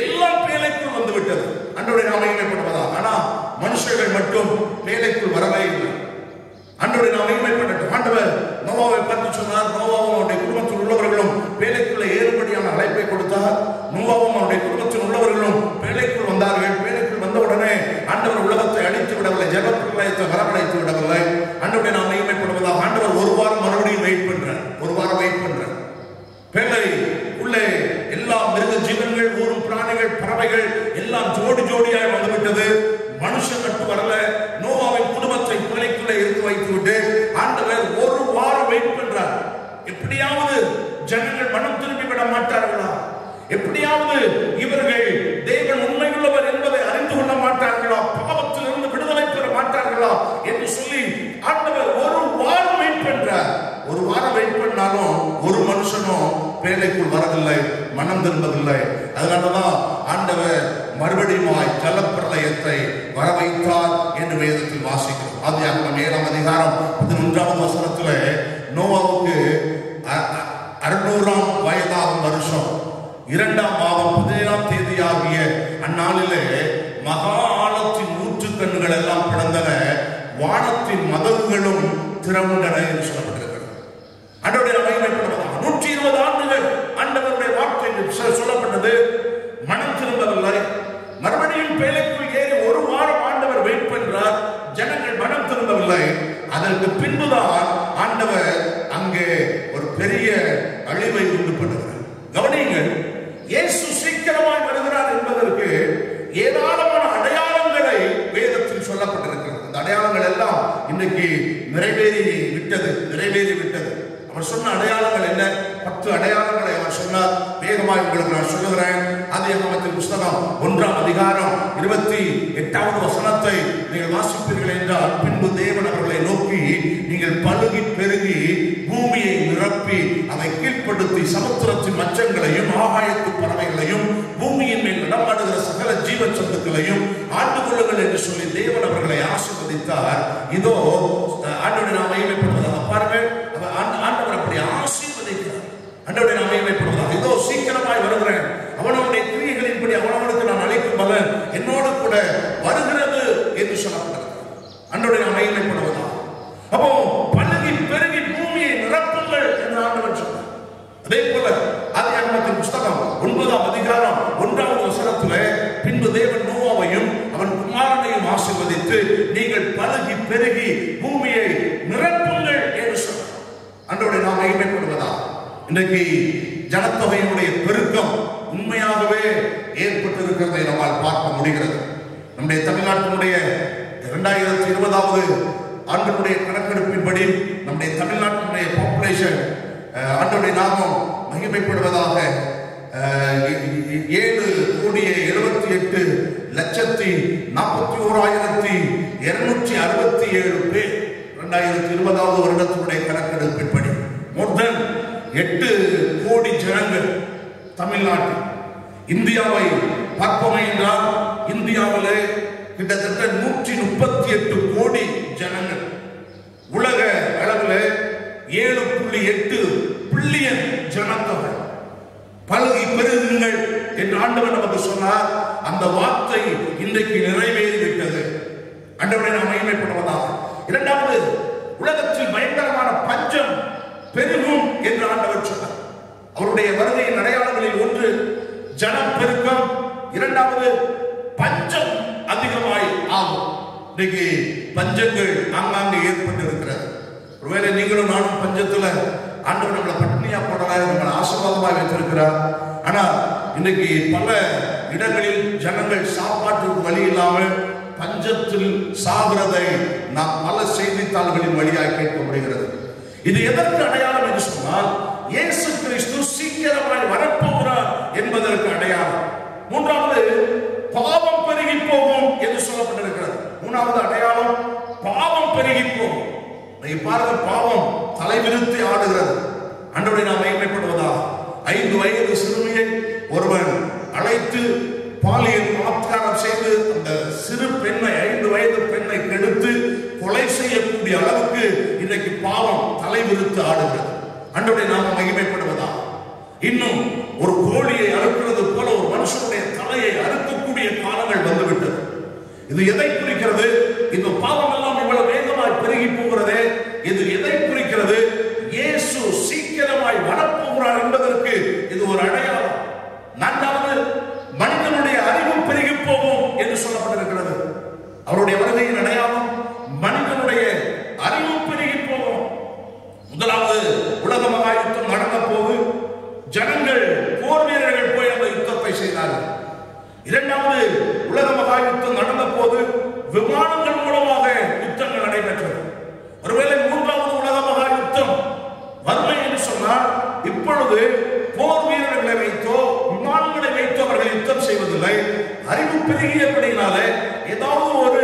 எல்லாம் பேழைக்குள் வந்து விட்டது. அன்றோடு நாம் மகிமைப்படுவதா. ஆனா மனுஷர்கள் மட்டும் பேழைக்குள் வரவே இல்லை. அன்றோடு நாம் மகிமைப்படட்டும். ஆண்டவர் நோவாவை பார்த்து சொன்னார். நோவாவும் அவருடைய குடும்பத்தில் உள்ளவர்களும் பேழைக்குள்ள ஏறும்படியான அழைப்பை கொடுத்தார். நோவாவும் அவருடைய குடும்பத்தில் உள்ளவர்களும் பேழைக்குள் வந்தார்கள். பேழைக்குள் வந்தவுடனே ஆண்டவர் உலகத்தை அழித்து விடவில்லை, ஜலப்பிரளயத்தை வரவழைத்து விடவில்லை. ஆண்டவரை நாம் மகிமைப்படுவதாக. ஆண்டவர் 1 வாரம் மறுபடியும் வெயிட் பண்றார். 1 வாரம் வெயிட் பண்றார். பேழை உள்ளே எல்லா மிருக ஜீவன்கள், ஊரும் பிராணிகள், பறவைகள் எல்லாம் ஜோடி ஜோடியாய் வந்துவிட்டது. மனுஷன் மட்டும் வரல. நோவாவின் குடும்பத்தை பிள்ளைக்குள்ளே இருந்து வைத்து விட்டு ஆண்டவர் 1 வாரம் வெயிட் பண்றார். எப்படியாவது ஜனங்கள் மனம் திரும்பி விட மாட்டார்களா? எப்படியாவது இவர்கள் தேவன் உண்மையுள்ளவர் என்பதை அறிந்து கொள்ள மாட்டார்களா? பாவத்தில் இருந்து விடுதலை பெற மாட்டார்களா என்று சொல்லி ஆண்டவர் 1 வாரம் பேழைக்குள் வரவில்லை, மனம் திரும்பவில்லை. அதனாலதான் ஆண்டவர் மறுபடியுமாய் ஜலப்பிரளயத்தை வர வைத்தார் என்று வேதத்தில் வாசிக்கிறோம். ஆதியாகமம் 7ஆம் அதிகாரம் 11ஆம் வசனத்திலே நோவாவுக்கு 600ஆம் வயதாகும் வருஷம் 2ஆம் மாதம் 17ஆம் தேதி ஆகிய அந்நாளிலே மகா ஆழத்தின் ஊற்றுக்கண்ணுகள் எல்லாம் பிளந்தன, வானத்தின் மதகுகளும் திறவுண்டன என்று சொல்லப்பட்டிருக்கிறது. ஆண்டவருடைய மகிமைப்படுவதாக 120 ஆண்டுகள் ஆண்டவருடைய வார்த்தை சொல்லப்பட்டது. மனம் திரும்பவில்லை. மறுபடியும் பேழைக்குள் ஏறி 1 வாரம் ஆண்டவர் வெயிட் பண்றார். ஜனங்கள் மனம் திரும்பவில்லை. அதற்கு பின்புதான் ஆண்டவர் அங்கே ஒரு பெரிய அழிவை உண்டு பண்ணுகிறார். கவனியுங்கள், இயேசு சீக்கிரமாய் வருகிறார் என்பதற்கு ஏராளமான அடையாளங்களை வேதத்தில் சொல்லப்பட்டிருக்கிறது. அந்த அடையாளங்கள் எல்லாம் இன்னைக்கு நிறைவேறி விட்டது. அவர் சொன்ன அடையாளங்கள் என்ன? 10 அடையாளங்களை அவர் சொன்னார். வேகமாக உங்களுக்கு நான் சொல்லுகிறேன். ஆதியாகமத்தின் புத்தகம் 1ஆம் அதிகாரம் 28வது வசனத்தை நீங்கள் வாசிப்பீர்கள் என்றால், பின்பு தேவன் அவர்களை நோக்கி, நீங்கள் பலுகி பெருகி பூமியை நிரப்பி அதை கீழ்ப்படுத்தி சமுத்திரத்தின் மச்சங்களையும் ஆகாயத்து பறவைகளையும் பூமியின் மேல் நடமாடுகிற சகல ஜீவ சத்துக்களையும் ஆண்டு கொள்ளுங்கள் என்று சொல்லி தேவன் அவர்களை ஆசீர்வதித்தார். இதோ ஆண்டவருடைய நாமம் மகிமைப்படுவதாக. பாருங்கள், ஆண்டவர் அப்படி ஆசீர்வதிக்கிறார். ஆண்டவருடைய நாமம் மகிமைப்படுவதாக. இதோ சீக்கிரமாய் வருகிறேன், அவனுடைய கிரியைகளின்படி அவனவனுக்கு நான் அழைக்கும் பலன் என்னோடு கூட வருகிறது என்று சொல்லப்பட்டது. ஆண்டவருடைய நாமம் மகிமைப்படுவதாக. அப்போ பலுகி பெருகி பூமியை நிரப்புங்கள் என்று ஆண்டவர் சொன்னார். அதே போல ஆதியாகமத்தின் புத்தகம் 9ஆம் அதிகாரம் 1வது வசனத்திலே, பின்பு தேவன் நோவாவையும் அவன் குமாரனையும் ஆசீர்வதித்து, நீங்கள் பலுகி பெருகி பூமியை நிரப்புங்கள் என்று சொன்னார். ஆண்டவருடைய நாமம் மகிமைப்படுவதா. இன்றைக்கு ஜனத்தொகையினுடைய பெருக்கம் உண்மையாகவே ஏற்பட்டிருக்கிறதை நம்மால் பார்க்க முடிகிறது. நம்முடைய தமிழ்நாட்டினுடைய 2020வது ஆண்டுடைய கணக்கெடுப்பின்படி நம்முடைய தமிழ்நாட்டினுடைய பாப்புலேஷன், ஆண்டவருடைய நாமம் மகிமைப்படுவதாக, 7,78,41,267 பேர் 2020வது வருடத்தினுடைய கணக்கெடுப்பின்படி. மோர் தென் 8 கோடி ஜனங்கள் தமிழ்நாட்டில். இந்தியாவை பார்ப்போமே என்றால், இந்தியாவிலே கிட்டத்தட்ட 138 கோடி ஜனங்கள். உலக அளவில் 7.8 பில்லியன் ஜனத்தொகை. பலுகி பெருகுங்கள் என்று ஆண்டவர் நமக்கு சொன்னார். அந்த வார்த்தை இன்றைக்கு நிறைவேறிவிட்டது. ஆண்டவரை நாம் மகிமைப்படுவதாக. இரண்டாவது, உலகத்தில் பயங்கரமான பஞ்சம் பெருகும் என்று ஆண்டவர் சொன்னார். அவருடைய வருகையின் அடையாளங்களில் ஒன்று ஜனப்பெருக்கம், இரண்டாவது பஞ்சம் அதிகமாய் ஆகும். இன்னைக்கு பஞ்சங்கள் ஆங்காங்கே ஏற்பட்டு இருக்கிறது. ஒருவேளை நீங்களும் நானும் பஞ்சத்துல ஆண்டவர் நம்மளை பட்டினியா போடலாம், நம்மளை ஆசீர்வாதமாக வைத்திருக்கிறார். ஆனா இன்னைக்கு பல இடங்களில் ஜனங்கள் சாப்பாட்டுக்கு வழி இல்லாமல் பஞ்சத்தில் சாகிறதை நாம் பல செய்தித்தாள்களின் வழியாக கேட்க முடிகிறது. இது எதற்கு அடையாளம் என்று சொன்னால், இயேசு கிறிஸ்து சீக்கிரமாய் வரப்போகிறார் என்பதற்கு அடையாளம். மூன்றாவது, பாவம் பெருகி போகும் என்று சொல்லப்பட்டிருக்கிறது. மூணாவது அடையாளம், பாவம் பெருகி போகும். பாருங்க, பாவம் தலைவிரித்து ஆடுகிறது. ஆண்டவரை நாம் மகிமைப்படுவதா. 5 வயது சிறுமியை ஒருவன் அழைத்து பாலியல் பலாத்காரம் செய்து அந்த சிறு பெண்ணை, 5 வயது பெண்ணை கெடுத்து கொலை செய்யக்கூடிய அளவுக்கு இன்றைக்கு பாவம் தலைவிரித்து ஆடுகிறது. ஆண்டவரை நாம் மகிமைப்படுவதா. இன்னும் ஒரு கோழியை அறுக்கிறது போல ஒரு மனுஷனுடைய தலையை அறுக்கக்கூடிய காலங்கள் வந்துவிட்டது. இது எதை குறிக்கிறது? இந்த பாவம் எல்லாம் இவ்வளவு வேகமாய் பெருகி போகிறதே, இது எதை குறிக்கிறது? இயேசு சீக்கிரமாய் வரப்போகிறார் என்பதற்கு இது ஒரு அடையாளம். நான்காவது, மனிதனுடைய அறிவு பெருகி போகும் என்று சொல்லப்பட்டிருக்கிறது. அவருடைய வருகையின் அடையாளம் மனிதனுடைய அறிவு பெருகி போகும். முதலாவது, உலக மகா யுத்தம் நடந்த போது ஜனங்கள், போர் வீரர்கள் போய் அந்த யுத்தத்தை செய்தார்கள். இரண்டாவது, உலக மகா யுத்தம் நடந்த போது விமானங்கள் மூலமாக யுத்தங்கள் நடைபெற்றது. ஒருவேளை மூன்றாவது உலக மகா யுத்தம் வறுமை என்று சொன்னால், இப்பொழுது போர் வீரர்களை வைத்தோ விமானங்களை வைத்தோ அவர்கள் யுத்தம் செய்வதில்லை. அறிவு பெருகியபடினாலே ஏதாவது ஒரு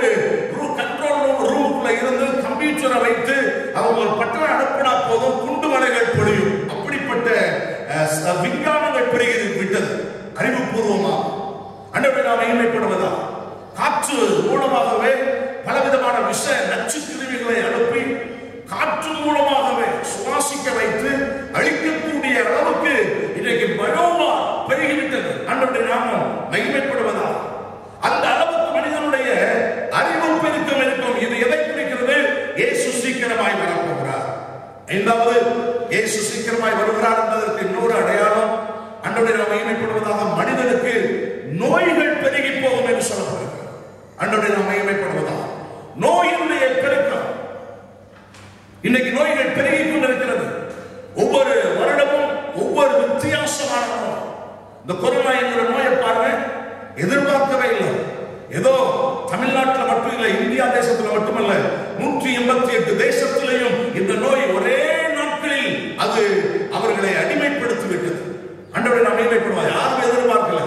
கண்ட்ரோல் ரூமுக்குள்ள இருந்து கம்ப்யூட்டரை வைத்து அவங்க ஒரு பட்டனை அனுப்பினா போதும், குண்டு மலைகள் பொழியும். அப்படிப்பட்ட விஞ்ஞானங்கள் பெருகி விட்டது. அறிவுபூர்வமாக ஆண்டவரை நாம் மகிமைப்படுவதா காற்று மூலமாகவே பலவிதமான விஷ நச்சு கிருமிகளை அனுப்பி காற்று மூலமாகவே சுவாசிக்க வைத்து அழிக்கக்கூடிய அளவுக்கு இன்றைக்கு பயோமா பெருகிவிட்டது. ஆண்டவரை நாம மகிமைப்படுவதா அந்த அளவுக்கு மனிதனுடைய அறிவு பெருக்கம் இருக்கும். இது எதை குறிக்கிறது? இயேசு சீக்கிரமாய் வரப்போகிறார். ஐந்தாவது, இயேசு சீக்கிரமாய் வருகிறார் என்பதற்கு இன்னொரு அடையாளம் ஆண்டவரை நாம் மகிமைப்படுவதாக மனிதனுக்கு நோய்கள் பெருகி போகும் என்று சொல்லப்படுகிறது. ஆண்டவரை நாம் மகிமைப்படுவதா நோயினுடைய பெருக்கம் இன்னைக்கு நோய்கள் பெருகிக் கொண்டிருக்கிறது. ஒவ்வொரு வருடமும் ஒவ்வொரு வித்தியாசமான நோய். இந்த கொரோனா என்கிற நோயை பாருங்க, எதிர்பார்க்கவே இல்லை. ஏதோ தமிழ்நாட்டில் மட்டும் இல்லை, இந்தியா தேசத்தில் மட்டுமல்ல, 188 தேசத்திலையும் இந்த நோய் ஒரே நாட்களில் அது அவர்களை அடிமைப்படுத்திவிட்டது. ஆண்டவரை நாம் மகிமைப்படுவோம். யாரும் எதிர்பார்க்கல,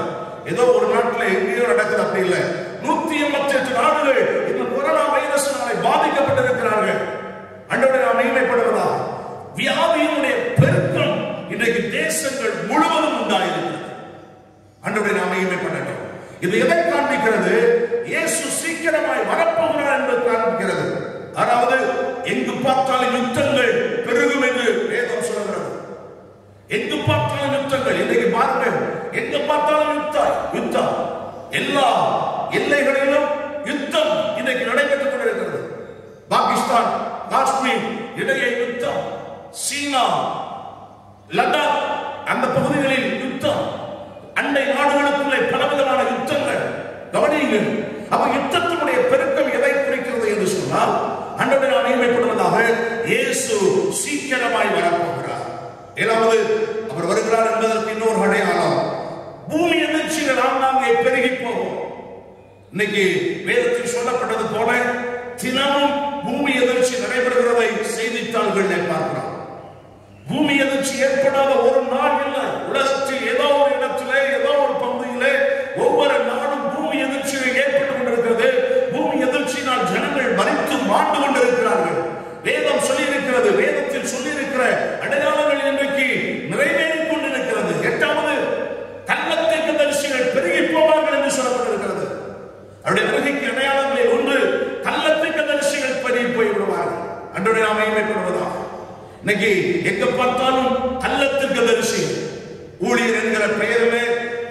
ஏதோ ஒரு நாட்டில் எங்கேயோ நடக்குது அப்படி இல்லை. 188 நாடுகள் இந்த கொரோனா வைரஸினாலே பாதிக்கப்பட்டிருக்கிறார்கள். ஆண்டவரை நாம் மகிமைப்படுவதா வியாதியினுடைய பெருக்கம் இன்றைக்கு தேசங்கள் முழுவதும் உண்டாயிருக்கிறது. ஆண்டவரை நாம் மகிமைப்படட்டும். இது எதை காண்பிக்கிறது? இயேசு சீக்கிரமாய் வரப்போகிறார் என்பது காண்பிக்கிறது. அதாவது எங்கு பார்த்தாலும் யுத்தங்கள் பெருகும் என்று வேதம் சொல்கிறது. எங்கு பார்த்தாலும் யுத்தங்கள். இன்றைக்கு பாருங்க, எங்கு பார்த்தாலும் யுத்தம். எல்லா எல்லைகளிலும் யுத்தம் இன்றைக்கு நடைபெற்றுக் கொண்டிருக்கிறது. பாகிஸ்தான், காஷ்மீர் இடையே யுத்தம், சீனா, லடாக் அந்த பகுதிகளில் யுத்தம், அண்டை நாடுகளுக்குள்ளே பலவிதமான யுத்தங்கள். கவனியுங்கள். அப்ப யுத்தத்தினுடைய பெருக்கம் எதை குறிக்கிறது என்று சொன்னால், ஆண்டவரை நாம் மகிமைப்படுவதாக இயேசு சீக்கிரமாய் வரப்போகிறார். ஏழாவது, அவர் வருகிறார் என்பதற்கு இன்னொரு அடையாளம் பூமி எதிர்ச்சிகள் ஆங்காங்கே பெருகி போகும். இன்னைக்கு வேதத்தில் சொல்லப்பட்டது போல தினமும் பூமி எதிர்ச்சி நடைபெறுகிறதை செய்தித்தாள்கள் பார்க்கிறோம். பூமி எதிர்ச்சி ஏற்படாத ஒரு நாள் இல்லை. உலகத்தில் ஏதோ ஒரு இடத்திலே, ஏதோ ஒரு பகுதியிலே ஒவ்வொரு நாளும் பூமி எதிர்ச்சிகள் ஏற்பட்டுக் கொண்டிருக்கிறது. பூமி எதிர்ச்சியினால் ஜனங்கள் மறித்து மாண்டு கொண்டிருக்கிறார்கள். வேதம் சொல்லியிருக்கிறது. வேதத்தில் சொல்லியிருக்கிற அடையாளங்கள் இன்றைக்கு நிறைவேறிக் கொண்டிருக்கிறது. எட்டாவது, கள்ளத்தீர்க்க தரிசிகள் பெருகி போவார்கள் என்று சொல்லப்பட்டிருக்கிறது. அவருடைய வருகைக்கு அடையாளங்களில் ஒன்று கள்ளத்தீர்க்க தரிசிகள் பெருகி போய்விடுவார்கள். ஆண்டவரை நாம் மகிமைப்படுவதா இன்னைக்கு எங்க பார்த்தாலும் கள்ளத்தீர்க்க தரிசி ஊழியர் என்கிற பெயரிலே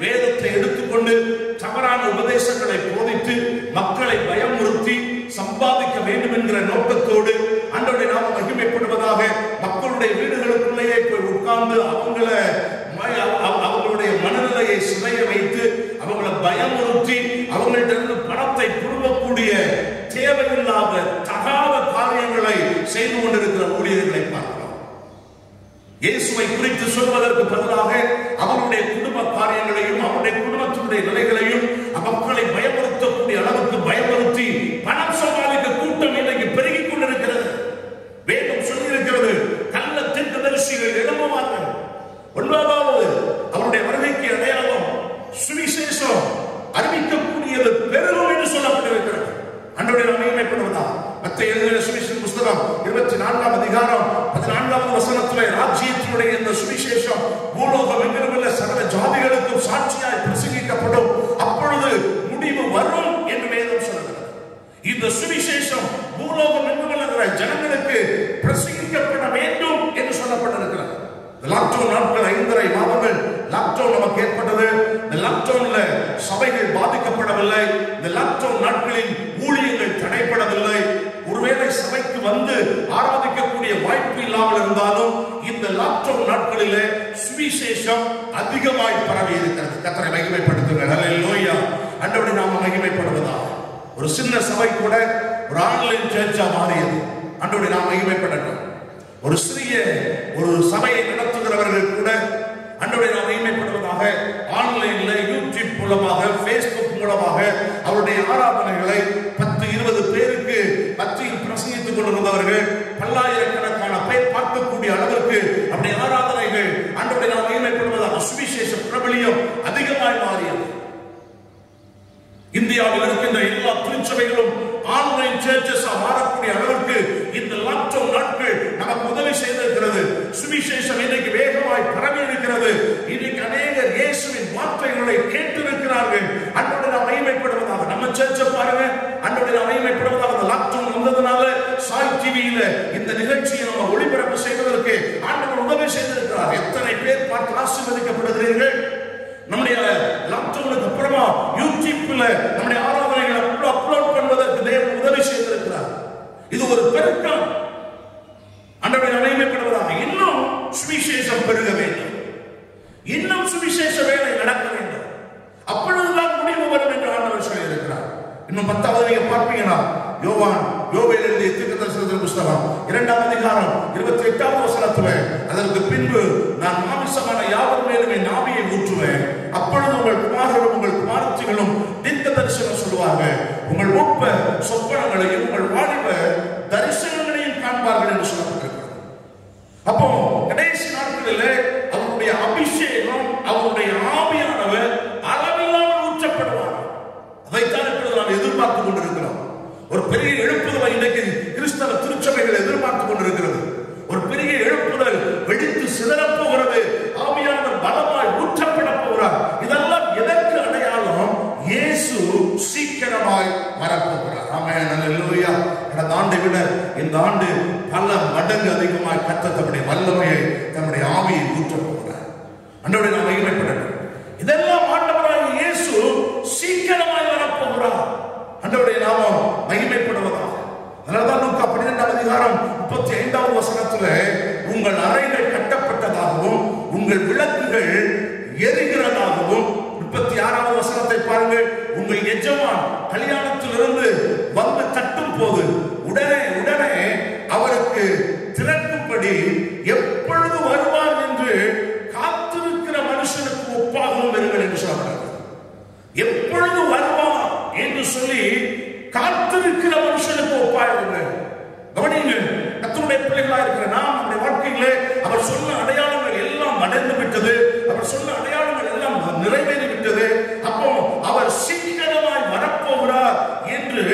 வேதத்தை எடுத்துக்கொண்டு தவறான உபதேசங்களை போதித்து மக்களை பயமுறுத்தி சம்பாதிக்க வேண்டும் என்கிற நோக்கத்தோடு ஆண்டவரை நாம் மகிமைப்படுவதாக மக்களுடைய வீடுகளுக்குள்ளேயே போய் உட்கார்ந்து அவங்களுடைய மனநிலையை சிதைய வைத்து அவங்களை பயமுறுத்தி அவங்களிடமிருந்து பணத்தை புடுங்கக்கூடிய தேவையில்லாத தகாத காரியங்களை செய்து கொண்டிருக்கிற ஊழியர்களை பார்க்கிறோம். இயேசுவை குறித்து சொல்வதற்கு பதிலாக அவருடைய குடும்ப காரியங்களையும் அவருடைய குடும்பத்தினுடைய நிலைகளையும் மக்களை பயமுறுத்தக்கூடிய அளவுக்கு பயமுறுத்தி பணம் சம்பாதிக்க கூட்டம் இன்றைக்கு பெருகிக் கொண்டிருக்கிறது. வேதம் சொல்லியிருக்கிறது, கள்ள தீர்க்கதரிசிகள் எழும்புவார்கள். ஒன்பதாவது, அவருடைய வருகைக்கு அடையாளம் சுவிசேஷம் அறிவிக்கக்கூடியது பெருகும் என்று சொல்லப்பட்டிருக்கிறது. ஆண்டவரை நாம் மகிமைப்படுவதா மத்தேயு எழுதின சுவிசேஷ புத்தகம் 24ஆம் அதிகாரம் 14வது வசனத்திலே ராஜ்யத்தினுடைய இந்த சுவிசேஷம் பூலோகம் எங்கிலுமுள்ள சகல ஜாதிகளுக்கும் சாட்சியாய் பிரசங்கிக்கப்படும், அப்பொழுது முடிவு வரும் என்று வேதம் சொல்கிறது. இந்த சுவிசேஷம் பூலோகம் எங்கிலுள்ள ஜனங்களுக்கு பிரசங்கிக்கப்பட வேண்டும் என்று சொல்லப்பட்டிருக்கிறது. லாக்டவுன் நாட்கள் 5.5 மாதங்கள் லாக்டவுன் நமக்கு ஏற்பட்டது. இந்த லாக்டவுன்ல சபைகள் பாதிக்கப்படவில்லை. இந்த லாக்டவுன் நாட்களில் ஊழியங்கள் தடைப்படவில்லை. ஒருவேளை சபைக்கு வந்து ஆராதிக்கக்கூடிய வாய்ப்பு இல்லாமல் இருந்தாலும் இந்த லாக்டவுன் நாட்களிலே சுவிசேஷம் அதிகமாய் பரவி இருக்கிறது. கர்த்தரை மகிமைப்படுத்துங்கள். ஹல்லேலூயா. ஆண்டவரை நாம மகிமைப்படுவதா ஒரு சின்ன சபை கூட ஒரு ஆன்லைன் சர்ச்சா மாறியது. ஆண்டவரை நாம் மகிமைப்படட்டும். ஒரு சிறிய ஒரு சபையை நடத்துகிறவர்கள் கூட ஆண்டவரை நாம் மகிமைப்படுவதாக ஆன்லைன்ல யூடியூப் மூலமாக பேஸ்புக் மூலமாக அவருடைய ஆராதனைகளை 10-20 பேருக்கு மத்தியில் பிரசங்கித்துக் கொண்டிருந்தவர்கள் பல்லாயிரக்கணக்கான பேர் பார்க்கக்கூடிய அளவிற்கு அவருடைய ஆராதனைகள் ஆண்டவரை நாம் மகிமைப்படுவதாக சுவிசேஷ பிரபலியம் அதிகமாய் மாறியது. இந்தியாவில் இருக்கின்ற எல்லா திருச்சபைகளும் ஆன்லைன் சர்ச்சஸ் மாறக்கூடிய அளவிற்கு இந்த லாக்டவுன் நாட்கள் நமக்கு உதவி செய்திருக்கிறது. சுவிசேஷம் இன்றைக்கு வேகமாய் பரவி இருக்கிறது. வார்த்தைகளை கேட்டிருக்கிறார்கள். அன்றோடு நாம் மகிமைப்படுவதாக. நம்ம சர்ச்சை பாருங்க, அன்றோடு நாம் மகிமைப்படுவதாக. அந்த லாக்டவுன் வந்ததுனால சாய் டிவியில இந்த நிகழ்ச்சியை நம்ம ஒளிபரப்பு செய்வதற்கு ஆண்டவர் உதவி செய்திருக்கிறார். எத்தனை பேர் பார்த்து ஆசீர்வதிக்கப்படுகிறீர்கள். நம்முடைய லாக்டவுனுக்கு அப்புறமா யூடியூப்ல நம்முடைய ஆராதனைகளை அப்லோட் பண்ணுவதற்கு தேவன் உதவி செய்திருக்கிறார். இது ஒரு பெருக்கம். ஆண்டவரை மகிமைப்படுவதாக. இன்னும் சுவிசேஷம் பெருக வேண்டும், இன்னும் சுவிசேஷ வேலை நடக்க வேண்டும். அப்பொழுதுதான் முடிவு வரும் என்று ஆண்டவர் சொல்லியிருக்கிறார். இன்னும் 10வது நீங்க பார்ப்பீங்கன்னா யோவேல் எழுதிய தீர்க்கதரிசனத்தின் புத்தகம் 2ஆம் அதிகாரம் 28வது வசனத்திலே, அதற்கு பின்பு நான் மாமிசமான யாவர் மேலும் என் ஆவியை ஊற்றுவேன், அப்பொழுது உங்கள் குமாரரும் உங்கள் குமாரத்திகளும் தீர்க்க தரிசனம் சொல்லுவார்கள், உங்கள் ஒப்ப சொப்பனங்களையும் உங்கள் வாலிப தரிசனங்களையும் காண்பார்கள் என்று சொல்லப்பட்டிருக்கிறது. அப்போ கடைசி நாட்களில் அவருடைய அபிஷேகம், அவருடைய ஆவியானவர் அளவில்லாமல் ஊற்றப்படுவார். அதைத்தான் இப்பொழுது நாம் எதிர்பார்த்து கொண்டிருக்கிறோம். ஒரு பெரிய எழுப்புதல் இன்றைக்கு கிறிஸ்தவ திருச்சபைகள் எதிர்பார்த்து கொண்டிருக்கிறது. ஒரு பெரிய எழுப்புதல் வெடித்து சிதறப் போகிறது. ஆவியானவர் பலமாய் ஊற்றப்பட போகிறார். இதெல்லாம் எதற்கு அடையாளம்? இயேசு சீக்கிரமாய் வரப்போகிறார். ஆமென், அல்லேலூயா. கடந்த ஆண்டை விட இந்த ஆண்டு பல மடங்கு அதிகமாய் கர்த்தர் தம்முடைய வல்லமையை, தம்முடைய ஆவியை ஊற்றப் போகிறார். ஆண்டவரை நாம் மகிமைப்படட்டும். இதெல்லாம் ஆண்டவராகிய இயேசு சீக்கிரமாய் வரப்போகிறார். ஆண்டவருடைய நாமம் மகிமைப்படுவதாக. அதனால்தான் லூக்கா 12ஆம் அதிகாரம் 35வது வசனத்திலே, உங்கள் அறைகள் கட்டப்பட்டதாகவும் உங்கள் விளக்குகள் எரிகிறதாகவும், 36வது வசனத்தை பாருங்கள், உங்கள் எஜமான் கல்யாணத்திலிருந்து வந்து தட்டும் போது உடனே அவருக்கு திறக்கும்படி எப்பொழுது வருவார் என்று காத்திருக்கிற மனுஷனுக்கு ஒப்பாகவும் இருங்கள் என்று சொல்றார். எப்பொழுது வருவார் என்று சொல்லி காத்திருக்கிற மனுஷனுக்கு ஒப்பாயிருங்க. கவனிங்க, கர்த்தருடைய பிள்ளைகளாக இருக்கிற நாம் நம்முடைய வாழ்க்கையிலே அவர் சொன்ன அடையாளங்கள் எல்லாம் நடந்து விட்டது. அவர் சொன்ன அடையாளங்கள் எல்லாம் நிறைவேறி விட்டது. அப்போ அவர் சீக்கிரமாய் வரப்போகிறார் என்று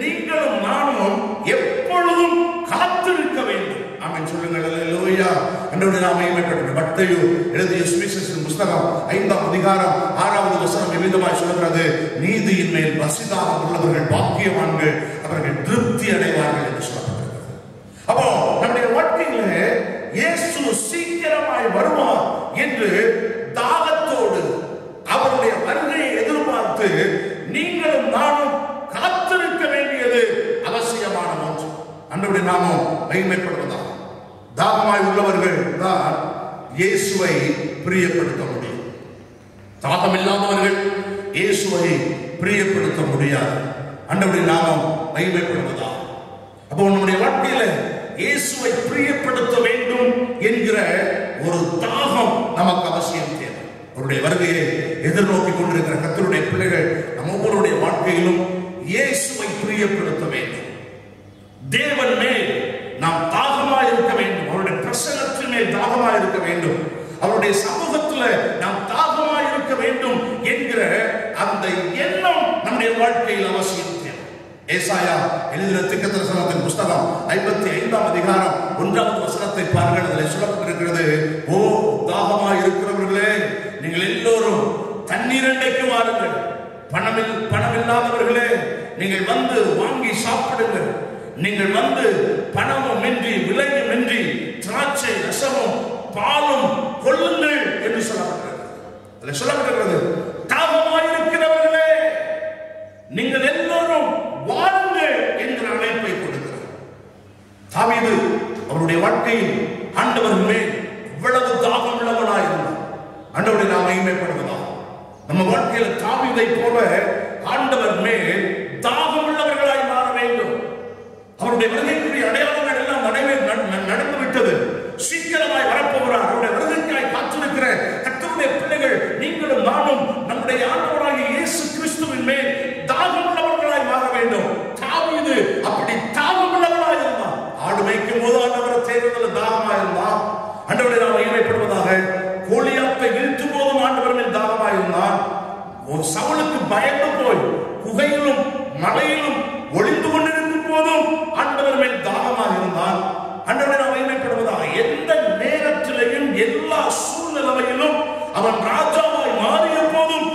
நீங்களும் நானும் எப்பொழுதும் காத்திருக்க வேண்டும். ஆமென் சொல்லுங்கள், அல்லேலூயா. ஆண்டவருடைய நாமம் மகிமைப்படட்டும். மத்தேயு எழுதிய சுவிசேஷத்தின் புத்தகம் 5ஆம் அதிகாரம் 6வது வசனம் விதமாய் சொல்கிறது, நீதியின் மேல் பசிதாகம் உள்ளவர்கள் பாக்கியவான்கள், அவர்கள் திருப்தி அடைவார்கள் என்று சொல்லப்பட்டிருக்கிறது. அப்போ நம்முடைய வாழ்க்கையிலே இயேசு சீக்கிரமாய் வருவார் என்று தாகத்தோடு அவருடைய வருகையை எதிர்பார்த்து நீங்களும் நானும் காத்திருக்க வேண்டியது அவசியமான ஒன்று. ஆண்டவருடைய நாமம் மகிமைப்படுவதாக. தாகமாய் உள்ளவர்கள் தான் இயேசுவை பிரியப்படுத்த முடியும். தாகம் இல்லாதவர்கள் இயேசுவை பிரியப்படுத்த முடியாது. ஆண்டவருடைய நாமம் மகிமைப்படுவதாக. அப்போ நம்முடைய வாழ்க்கையில இயேசுவை பிரியப்படுத்த வேண்டும் என்கிற ஒரு தாகம் நமக்கு அவசியம் தேவை. அவருடைய வருகையை எதிர்நோக்கி கொண்டிருக்கிற கர்த்தருடைய பிள்ளைகள் நம்ம ஒவ்வொருடைய வாழ்க்கையிலும் இயேசுவை பிரியப்படுத்த வேண்டும். தேவன் மேல் நாம் தாகமாய் இருக்க வேண்டும். அவருடைய பிரசன்னத்தின் மேல் தாகமாய் இருக்க வேண்டும். அவருடைய சமூகத்தில் நாம் தாகமாய் இருக்க வேண்டும் என்கிற அந்த எண்ணம் நம்முடைய வாழ்க்கையில் அவசியம் தேவை. ஏசாயா எழுதின தீர்க்கதரிசனத்தின் புத்தகம் 55ஆம் அதிகாரம் 1வது வசனத்தை பாருங்கள். அதில் சொல்லப்பட்டிருக்கிறது, ஓ தாகமாய் இருக்கிறவர்களே, நீங்கள் எல்லோரும் தண்ணீர் அண்டைக்கு வாருங்கள். பணமில்லாதவர்களே, நீங்கள் வந்து வாங்கி சாப்பிடுங்கள். நீங்கள் வந்து பணமும் இன்றி விலையும் இன்றி திராட்சை ரசமும் பாலும் கொள்ளுங்கள் என்று சொல்லப்பட்டிருக்கிறது. தாகமாயிருக்கிறவர்களே, நீங்கள் எல்லோரும் வாருங்கள் என்கிற அழைப்பை கொடுக்கிறார். தாவீது அவருடைய வாழ்க்கையில் ஆண்டவர் மேல் இவ்வளவு தாகம் உள்ளவனாயிருந்தார். ஆண்டவரை நாம் மகிமைப்படுவதா? நம்ம வாழ்க்கையில தாவீதை போல ஆண்டவர் மேல் தாகம் உள்ளவர்களாய் மாற வேண்டும். அவருடைய வருகைக்குரிய அடையாளங்கள் எல்லாம் நடந்து விட்டது. சீக்கிரமாய் வரப்போகிறார். அவருடைய வருகைக்காய் காத்திருக்கிற கர்த்தருடைய பிள்ளைகள் நீங்களும் நானும் நம்முடைய ஆண்டவராகிய இயேசு கிறிஸ்துவின் மேல் தாகம் உள்ளவர்களாய் மாற வேண்டும். தாவீது அப்படி தாகம் உள்ளவர்களாய் இருந்தார். ஆடு மேய்க்கும் போது ஆண்டவர் தேர்தல் தாகமாய் இருந்தார். ஆண்டவரை நாம் மகிமைப்படுவதாக. கோலியாத்தை வீழ்த்தும் போதும் ஆண்டவர் மேல் தாகமாய் இருந்தார். சவுலுக்கு பயந்து போய் குகையிலும் மலையிலும் ஒளிந்து கொண்டிருக்கும் போதும் ஆண்டவர் மேல் தாகமாக இருந்தார். ஆண்டவரை நாம் மகிமைப்படுவதாக. எந்த நேரத்திலையும் எல்லா சூழ்நிலையிலும் அவன் ராஜாவாய் மாறிய போதும்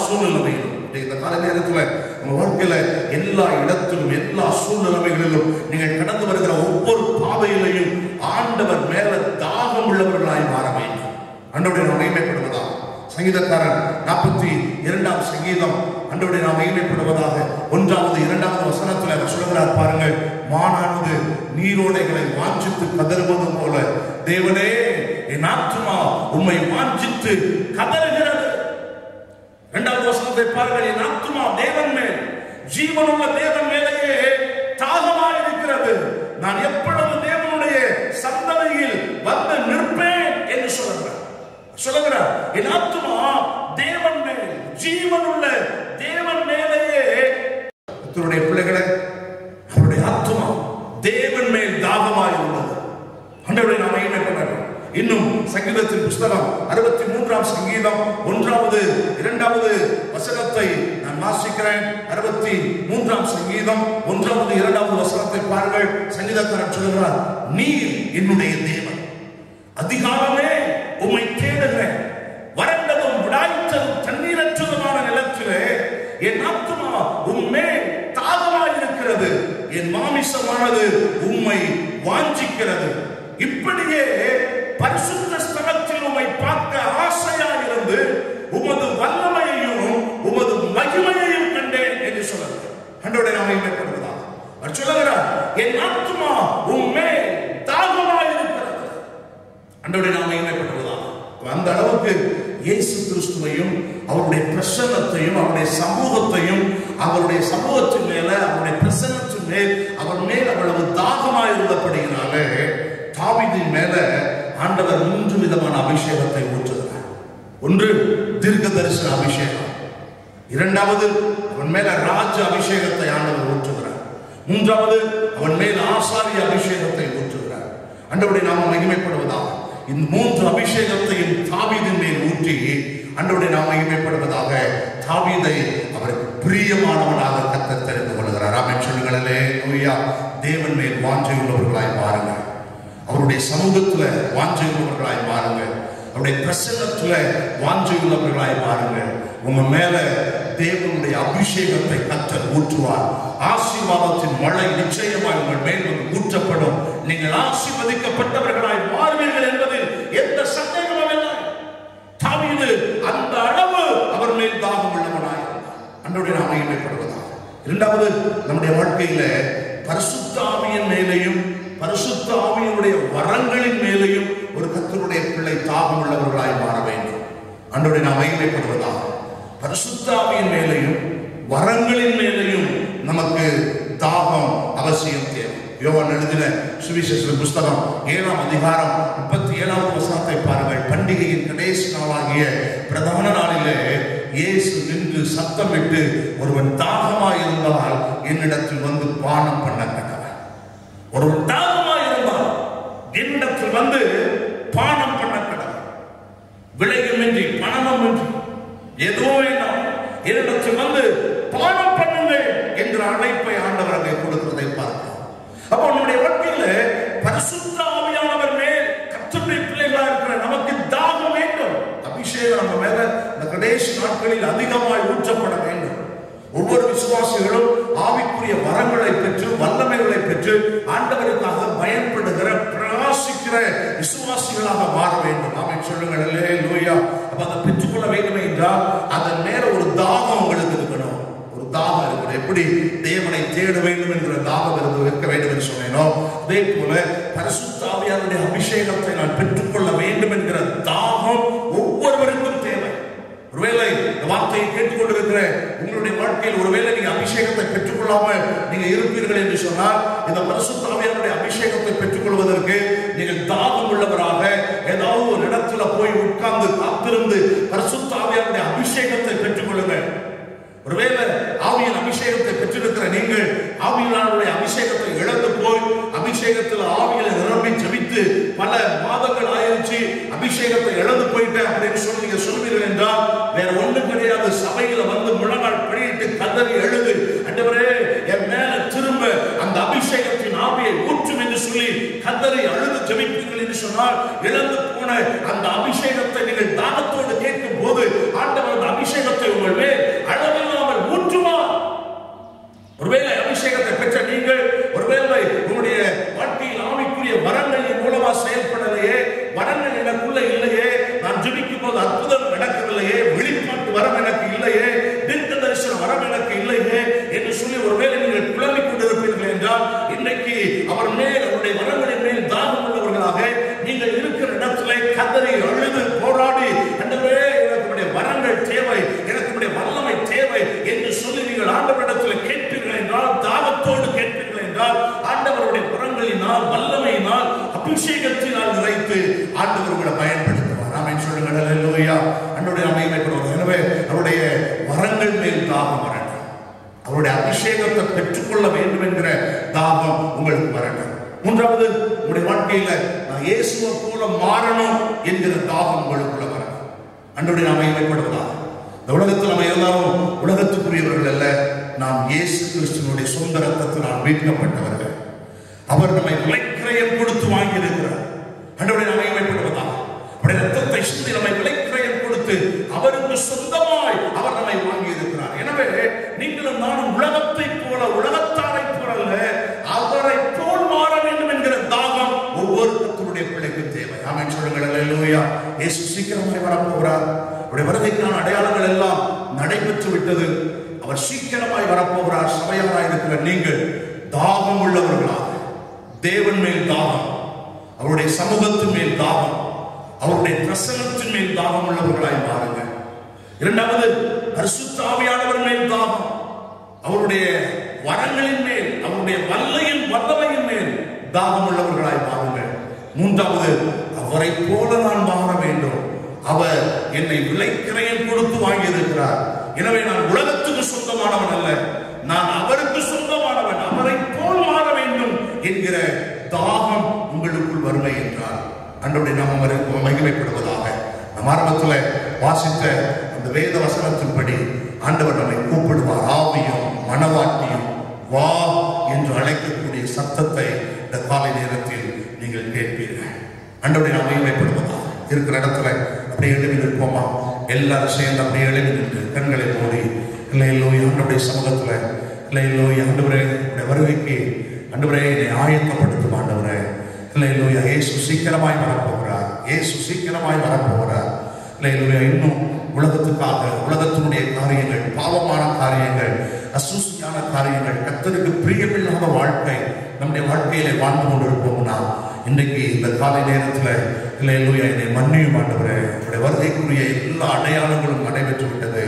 சூழ்நிலையிலும் இந்த கால நேரத்தில் உங்க வாழ்க்கையில எல்லா இடத்திலும் எல்லா சூழ்நிலைகளிலும் நீங்கள் கடந்து வருகிற ஒவ்வொரு பாதையிலையும் ஆண்டவர் மேல தாகம் உள்ளவர்களாய் மாற வேண்டும். ஆண்டவருடைய நாம் மகிமைப்படுவதாக. சங்கீதக்காரன் 42ஆம் சங்கீதம் ஆண்டவருடைய நாம் மகிமைப்படுவதாக 1வது 2வது வசனத்தில் அவர் சொல்கிறார் பாருங்கள், மானானது நீரோடைகளை வாஞ்சித்து கதறுவது போல தேவனே என் ஆத்துமா உம்மை வாஞ்சித்து கதறுகிறது. 2வது வசனத்தை பாருங்கள், என் ஆத்துமா தேவன் மேல், ஜீவனுள்ள தேவன் மேலேயே தாகமாய் இருக்கிறது. நான் எப்பொழுது தேவனுடைய சந்ததியில் வந்து நிற்பேன் என்று சொல்லுகிறார். என் ஆத்துமா தேவன் மேல், ஜீவனுள்ள தேவன் மேலேயே. கர்த்தருடைய பிள்ளைகளை, அவருடைய ஆத்துமா தேவன் மேல் தாகமாய் உள்ளது. ஆண்டவரை நாம் மகிமைப்படுவோம். இன்னும் சங்கீதத்தின் புஸ்தகம் 63ஆம் சங்கீதம் 1வது 2வது வசனத்தை நான் வாசிக்கிறேன். 63ஆம் சங்கீதம் 1வது 2வது வசனத்தை பாருங்கள். சங்கீதக்காரன் சொல்கிறார், நீர் என்னுடைய தேவன், அதிகாலமே உம்மை தேடுகிறேன். வறண்டதும் விடாய்த்ததும் தண்ணீரற்றதுமான நிலத்திலே என் ஆத்துமா உம்மே தாகமாய் இருக்கிறது. என் மாமிசமானது உம்மை வாஞ்சிக்கிறது. இப்படியே பரிசுத்த ஸ்தலத்தில் உம்மை பார்க்க ஆசையாயிருந்து உமது வல்லமையையும் உமது மகிமையையும் கண்டேன் என்று சொல்லுகிறார். ஆண்டவருடைய நாமம் மகிமைப்படுவதாக. அவர் சொல்லுகிறார், என் ஆத்துமா உம்மே தாகமாய் இருக்கிறது. ஆண்டவருடைய நாமம் மகிமைப்படுவதாக. அந்த அளவுக்கு இயேசு கிறிஸ்துவையும் அவருடைய பிரசன்னத்தையும் அவருடைய சமூகத்தையும் அவருடைய சமூகத்தின் மேல அவருடைய பிரசன்னத்தின் மேல் அவர் மேல் அவ்வளவு தாகமாய் இருந்தபடியினாலே தாவீதின் மேல ஆண்டவர் 3 விதமான அபிஷேகத்தை ஊற்றுகிறார். ஒன்று தீர்க்க தரிசன அபிஷேகம், 2வது அவன் மேல ராஜ அபிஷேகத்தை ஆண்டவர் ஊற்றுகிறார், 3வது அவன் மேல் ஆசாரிய அபிஷேகத்தை ஊற்றுகிறார். ஆண்டவருடைய நாமம் மகிமைப்படுவதாக. இந்த 3 அபிஷேகத்தையும் தாவீதின் மேல் ஊற்றி ஆண்டவருடைய நாமம் மகிமைப்படுவதாக. தாவீதை அவருக்கு பிரியமானவனாக கர்த்தர் தெரிந்து கொள்கிறார். ஆமென் சொல்லுங்களே. ஹல்லேலூயா. தேவன் மேல் வாஞ்சை உள்ளவர்களாய் மாறுங்க. அவருடைய சமூகத்துல வாஞ்சை உள்ளவர்களாய் மாறுங்க. அவருடைய பிரசன்னத்துல வாஞ்சை உள்ளவர்களாய் மாறுங்க. உங்க மேல தேவனுடைய அபிஷேகத்தை கர்த்தர் ஊற்றுவார். ஆசீர்வாதத்தின் மழை நிச்சயமாய் உங்கள் மேல் ஊற்றப்படும். நீங்கள் ஆசீர்வதிக்கப்பட்டவர்களாய் மாறுவீர்கள் என்பதில் எந்த சந்தேகமும் இல்லை. தாவீது அந்த அளவு அவர் மேல் தாகம் உள்ளவனாய் இருந்தார். ஆண்டவருடைய நாமம் மகிமைப்படுவதாக. 2வது நம்முடைய வாழ்க்கையில பரிசுத்த ஆவியின் மேலேயும் பரிசுத்த ஆவியினுடைய வரங்களின் மேலேயும் ஒரு கர்த்தருடைய பிள்ளை தாகம் உள்ளவர்களாய் மாற வேண்டும். ஆண்டவருடைய நாமம் மகிமைப்படுவதாக. பரிசுத்த ஆவியின் மேலேயும் வரங்களின் மேலேயும் நமக்கு தாகம் அவசியம் தேவை. யோவான் எழுதின சுவிசேஷ புஸ்தகம் 7ஆம் அதிகாரம் 37வது வசனத்தை பாருங்கள். பண்டிகையின் கடைசி நாளாகிய பிரதான நாளிலே இயேசு நின்று சத்தமிட்டு, ஒருவன் தாகமாய் இருந்தால் என்னிடத்தில் வந்து பானம் பண்ண கடவன். ஒருவன் தாகமாய் இருந்தால் என்னிடத்தில் வந்து பானம் பண்ண கடவன். விலையுமின்றி பணமுமின்றி ஏதோ வேண்டாம், என்னிடத்தில் வந்து பானம் பண்ணுங்கள் என்ற அழைப்பை ஆண்டவர் அங்கே கொடுக்கிறதை பார்க்கிறோம். அப்போ நம்முடைய வாழ்க்கையில பரிசுத்த ஆவியானவர் மேல் கர்த்தருடைய பிள்ளைகளா இருக்கிற நமக்கு தாகம் வேண்டும். அபிஷேகம் நம்ம மேல இந்த கடைசி நாட்களில் அதிகமாய் ஊற்றப்பட வேண்டும். ஒவ்வொரு விசுவாசிகளும் ஆவிக்குரிய வரங்களை பெற்று வல்லமைகளை பெற்று ஆண்டவருக்காக பயன்படுகிற பிரகாசிக்கிற விசுவாசிகளாக மாற வேண்டும். ஆமென் சொல்லுங்கள். ஹல்லேலூயா. அப்ப அதை பெற்றுக்கொள்ள வேண்டும் என்றால் அதன் மேல ஒரு தாகம் உங்களுக்கு இருக்கணும். ஒரு தாகம் இருக்கணும். எப்படி தேவனை தேட வேண்டும் என்கிற தாகம் இருக்க வேண்டும் என்று சொன்னேனோ, அதே போல பரிசுத்த ஆவியாருடைய அபிஷேகத்தை நான் பெற்றுக்கொள்ள வேண்டும் என்கிற தாகம் ஒவ்வொருவருக்கும் தேவை. ஒருவேளை இந்த வார்த்தையை கேட்டுக்கொண்டிருக்கிற உங்களுடைய வாழ்க்கையில் ஒருவேளை நீங்க அபிஷேகத்தை பெற்றுக்கொள்ளாம நீங்க இருப்பீர்கள் என்று சொன்னால், இந்த பரிசுத்த ஆவியாருடைய அபிஷேகத்தை பெற்றுக்கொள்வதற்கு நீங்கள் தாகம் உள்ளவராக ஏதாவது ஒரு இடத்துல போய் உட்கார்ந்து காத்திருந்து பரிசுத்த ஆவியாருடைய அபிஷேகத்தை பெற்றுக்கொள்ளுங்கள். ஒருவேளை ஆவியின் அபிஷேகத்தை பெற்றிருக்கிற நீங்கள் ஆவியாருடைய அபிஷேகத்தை இழந்து போய் அபிஷேகத்தில் ஆவியில நிரம்பி ஜெபித்து பல மாதங்கள் ஆயிடுச்சு, அபிஷேகத்தை இழந்து போயிட்டேன் அப்படின்னு சொல்லி நீங்க சொல்வீர்கள் என்றால் வேற ஒன்றும் கிடையாது. சபையில வந்து முழங்கால் படியிட்டு கதறி எழுது, ஆண்டவரே என் மேல திரும்ப அந்த அபிஷேகத்தின் ஆவியை ஊற்றும் என்று சொல்லி கதறி அழுது ஜெபிப்பீர்கள் என்று சொன்னால், இழந்து போன அந்த அபிஷேகத்தை நீங்கள் தாகத்தோடு கேட்கும் போது ஆண்டவர் அந்த அபிஷேகத்தை உங்கள் ஆவியினால், வல்லமையினால், அபிஷேகத்தினால் நிறைத்து ஆண்டவர் உங்களை பயன்படுத்துவார். ஆமென் சொல்லுங்கள். அல்லேலூயா. ஆண்டவருடைய மகிமைப்படுவார். எனவே அவருடைய வரங்கள் மேல் தாகம் வரட்டும். அவருடைய அபிஷேகத்தை பெற்றுக்கொள்ள வேண்டும் என்கிற தாகம் உங்களுக்கு வரட்டும். மூன்றாவது, உங்களுடைய வாழ்க்கையில நான் இயேசுவை போல மாறணும் என்கிற தாகம் உங்களுக்குள்ள வரணும். ஆண்டவருடைய மகிமைப்படுவதாக. இந்த உலகத்தில் நம்ம எல்லாரும் உலகத்துக்குரியவர்கள் அல்ல. நாம் இயேசு கிறிஸ்துவினுடைய சொந்த ரத்தத்தினால் மீட்கப்பட்டவர்கள். அவர் நம்மை விலைக்கிரயம் கொடுத்து வாங்கி இருக்கிறார். ஆண்டவருடைய மகிமைப்படுவதாக. அவருடைய ரத்தத்தை சிந்தி நம்மை விலைக்கிரயம் கொடுத்து அவருக்கு சொந்தமாய் அவர் நம்மை வாங்கி இருக்கிறார். எனவே நீங்களும் நானும் உலகத்தை போல, உலகத்தாரை போல அல்ல, அவரை போல் மாற வேண்டும் என்கிற தாகம் ஒவ்வொரு கர்த்தருடைய பிள்ளைக்கு தேவை. ஆமென் சொல்லுங்கள். அல்லேலூயா. இயேசு சீக்கிரமாய் வரப்போகிறார். அவருடைய வருகைக்கான அடையாளங்கள் எல்லாம் நடைபெற்று விட்டது. அவர் சீக்கிரமாய் வரப்போகிறார். சபையாராய் இருக்கிற நீங்கள் தாகம் உள்ளவர்களாக, தேவன் மேல் தாகம், அவருடைய சமூகத்தின் மேல் தாகம், அவருடைய பிரசன்னத்தின் மேல் தாகம் உள்ளவர்களாய் மாறுங்க. இரண்டாவது, பரிசுத்த ஆவியானவர் மேல் தாகம், அவருடைய வரங்களின் மேல், அவருடைய வல்லமையின் மேல் தாகம் உள்ளவர்களாய் மாறுங்க. மூன்றாவது, அவரை போல நான் மாற வேண்டும். அவர் என்னை விலைக்கிரயம் கொடுத்து வாங்கி இருக்கிறார். எனவே நான் உலகத்துக்கு சொந்தமானவன் அல்ல, நான் அவருக்கு சொந்தமானவன். அவரை போல் மாற வேண்டும் என்கிற தாகம் உங்களுக்குள் வறுமை என்றார் ஆண்டவருடைய நாமம் மகிமைப்படுவதாக. நம் ஆரம்பத்தில் வாசித்த அந்த வேத வசனத்தின்படி ஆண்டவர் நம்மை கூப்பிடுவார். ஆவியும் மனவாட்டியும் வா என்று அழைக்கக்கூடிய சத்தத்தை இந்த காலை நேரத்தில் நீங்கள் கேட்பீர்கள். ஆண்டவருடைய நாமம் மகிமைப்படுவதாக. இருக்கிற இடத்துல அப்படியே எழுதி நிற்போமா? எல்லாரும் சேர்ந்து அப்படியே எழுதி நின்று கண்களை மூடி இல்லையிலோய் ஆண்டவருடைய சமூகத்தில் இல்லையிலோய் ஆண்டவரே வருகைக்கு ஆண்டவரே என்னை ஆயத்தப்படுத்தும் ஆண்டவரே. இல்லையிலோயா இயேசு சீக்கிரமாய் வரப்போகிறார். இயேசு சீக்கிரமாய் வரப்போகிறார். இல்லையிலோயா இன்னும் உலகத்துக்காக, உலகத்தினுடைய காரியங்கள், பாவமான காரியங்கள், அசூசியான காரியங்கள், கர்த்தருக்கு பிரியமில்லாத வாழ்க்கை நம்முடைய வாழ்க்கையில வாழ்ந்து கொண்டிருப்போம்னா இன்றைக்கு இந்த காலை நேரத்தில் இல்லையிலோயா என்னை மன்னியும் ஆண்டவரே. உங்களுடைய வருகைக்குரிய எல்லா அடையாளங்களும் நடைபெற்று விட்டது.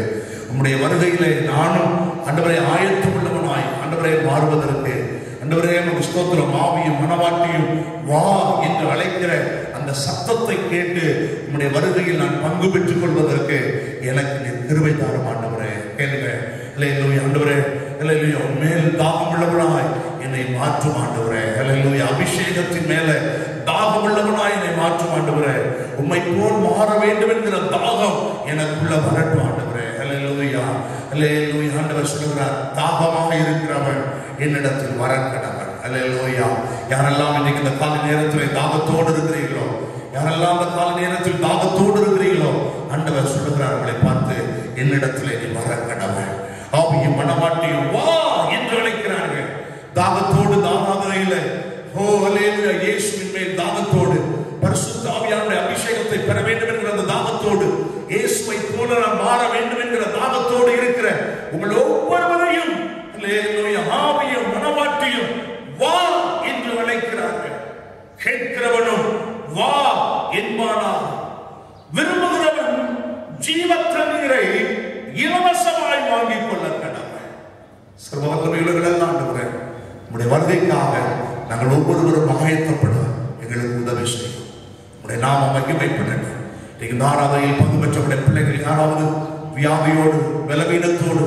உங்களுடைய வருகையிலே நானும் ஆண்டவரை ஆயத்தம் உள்ளவனாய் ஆண்டவரை மாறுவதற்கு ஆண்டவரே உமக்கு ஸ்தோத்திரம். ஆவியும் மனவாட்டியும் வா என்று அழைக்கிற அந்த சத்தத்தை கேட்டு உம்முடைய வருகையில் நான் பங்கு பெற்றுக் கொள்வதற்கு எனக்கு நீ கிருபை தாரும் ஆண்டவரே. கேளுங்க. அல்லேலூயா. ஆண்டவரே அல்லேலூயா மேல் தாகம் உள்ளவனாய் என்னை மாற்றும் ஆண்டவரே. அல்லேலூயா. அபிஷேகத்தின் மேல தாகம் உள்ளவனாய் என்னை மாற்றும் ஆண்டவரே. உம்மை போல் மாற வேண்டும் என்கிற தாகம் எனக்குள்ள வரட்டும் ஆண்டவரே. அல்லேலூயா. அல்லேலூயா. ஆண்டவர் சொல்கிறார், தாகமாக இருக்கிறவன் என்னிடத்தில் வர கடவன். அல்லேலூயா. யாரெல்லாம் இன்னைக்கு இந்த காலை நேரத்தில் தாகத்தோடு இருக்கிறீர்களோ, யாரெல்லாம் இந்த காலை நேரத்தில் தாகத்தோடு இருக்கிறீர்களோ, ஆண்டவர் சொல்லுகிறார் உங்களை பார்த்து, என்னிடத்தில் நீ வர கடவன். ஆவியும் மனவாட்டியும் வா என்று அழைக்கிறார்கள். தாகத்தோடு தாகாதையில ஓ அல்லேலூயா இயேசுவின் மேல் தாகத்தோடு, பரிசுத்த ஆவியானவருடைய அபிஷேகத்தை பெற வேண்டும் என்கிற அந்த தாகத்தோடு, இயேசுவை போல நான் மாற வேண்டும் என்கிற தாகத்தோடு இருக்கிற உங்கள் ஒவ்வொருவரையும் அல்லேலூயா ஆவியும் மனவாட்டியும் வா என்று அழைக்கிறார்கள். கேட்கிறவனும் வா என்பானாக. விரும்புகிறவன் ஜீவ தண்ணீரை இலவசமாய் வாங்கிக் கொள்ள கடமை. சர்வ வல்லமையுள்ளவர்கள் ஆண்டவரே, உம்முடைய வருகைக்காக நாங்கள் ஒவ்வொருவரும் ஆயத்தப்படுவோம். எங்களுக்கு உதவி செய்யும். உம்முடைய நாமம் மகிமைப்படட்டும். இந்த ஆராதனையில் பங்கு பெற்றவுடைய பிள்ளைகள் யாராவது வியாதியோடு, பலவீனத்தோடு,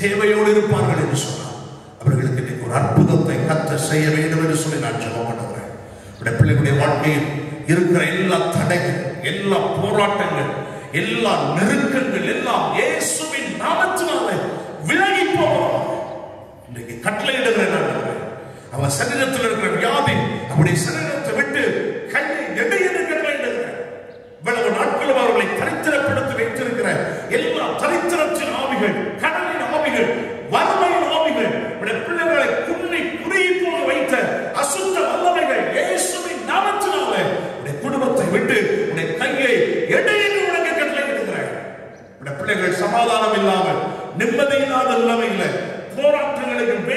தேவையோடு இருப்பார்கள் என்று சொன்னார். அவர்களுக்கு இன்னைக்கு ஒரு அற்புதத்தை கர்த்தர் செய்ய வேண்டும் என்று சொல்லி நான் ஜெபம் பண்ணுகிறேன். உடைய பிள்ளைகளுடைய வாழ்க்கையில் இருக்கிற எல்லா தடைகள், எல்லா போராட்டங்கள், எல்லா நெருக்கங்கள் எல்லாம் இயேசுவின் நாமத்தினாலே விலகி போவார். இன்றைக்கு கட்டளையிடுகிறேன். அவன் சரீரத்தில் இருக்கிற வியாதி அவருடைய சரீரத்தை விட்டு கையை எடையென்று கட்டளையிடுகிறேன். இவ்வளவு நாட்களும் அவர்களை தரித்திரப்படுத்தி வைத்திருக்கிற எல்லா தரித்திரத்தின் ஆவிகள், கடலின் ஆவிகள், வறுமையின் ஆவிகள், பிள்ளைகளை குன்னி குறுகி போக வைத்த அசுத்த வல்லமைகள் இயேசுவின் நாமத்தினாலே குடும்பத்தை விட்டு உடைய கையை எடையென்று உனக்கு கட்டளையிடுகிறேன். பிள்ளைகள் சமாதானம் இல்லாமல், நிம்மதி இல்லாத நிலைமையில், போராட்டங்களுக்கு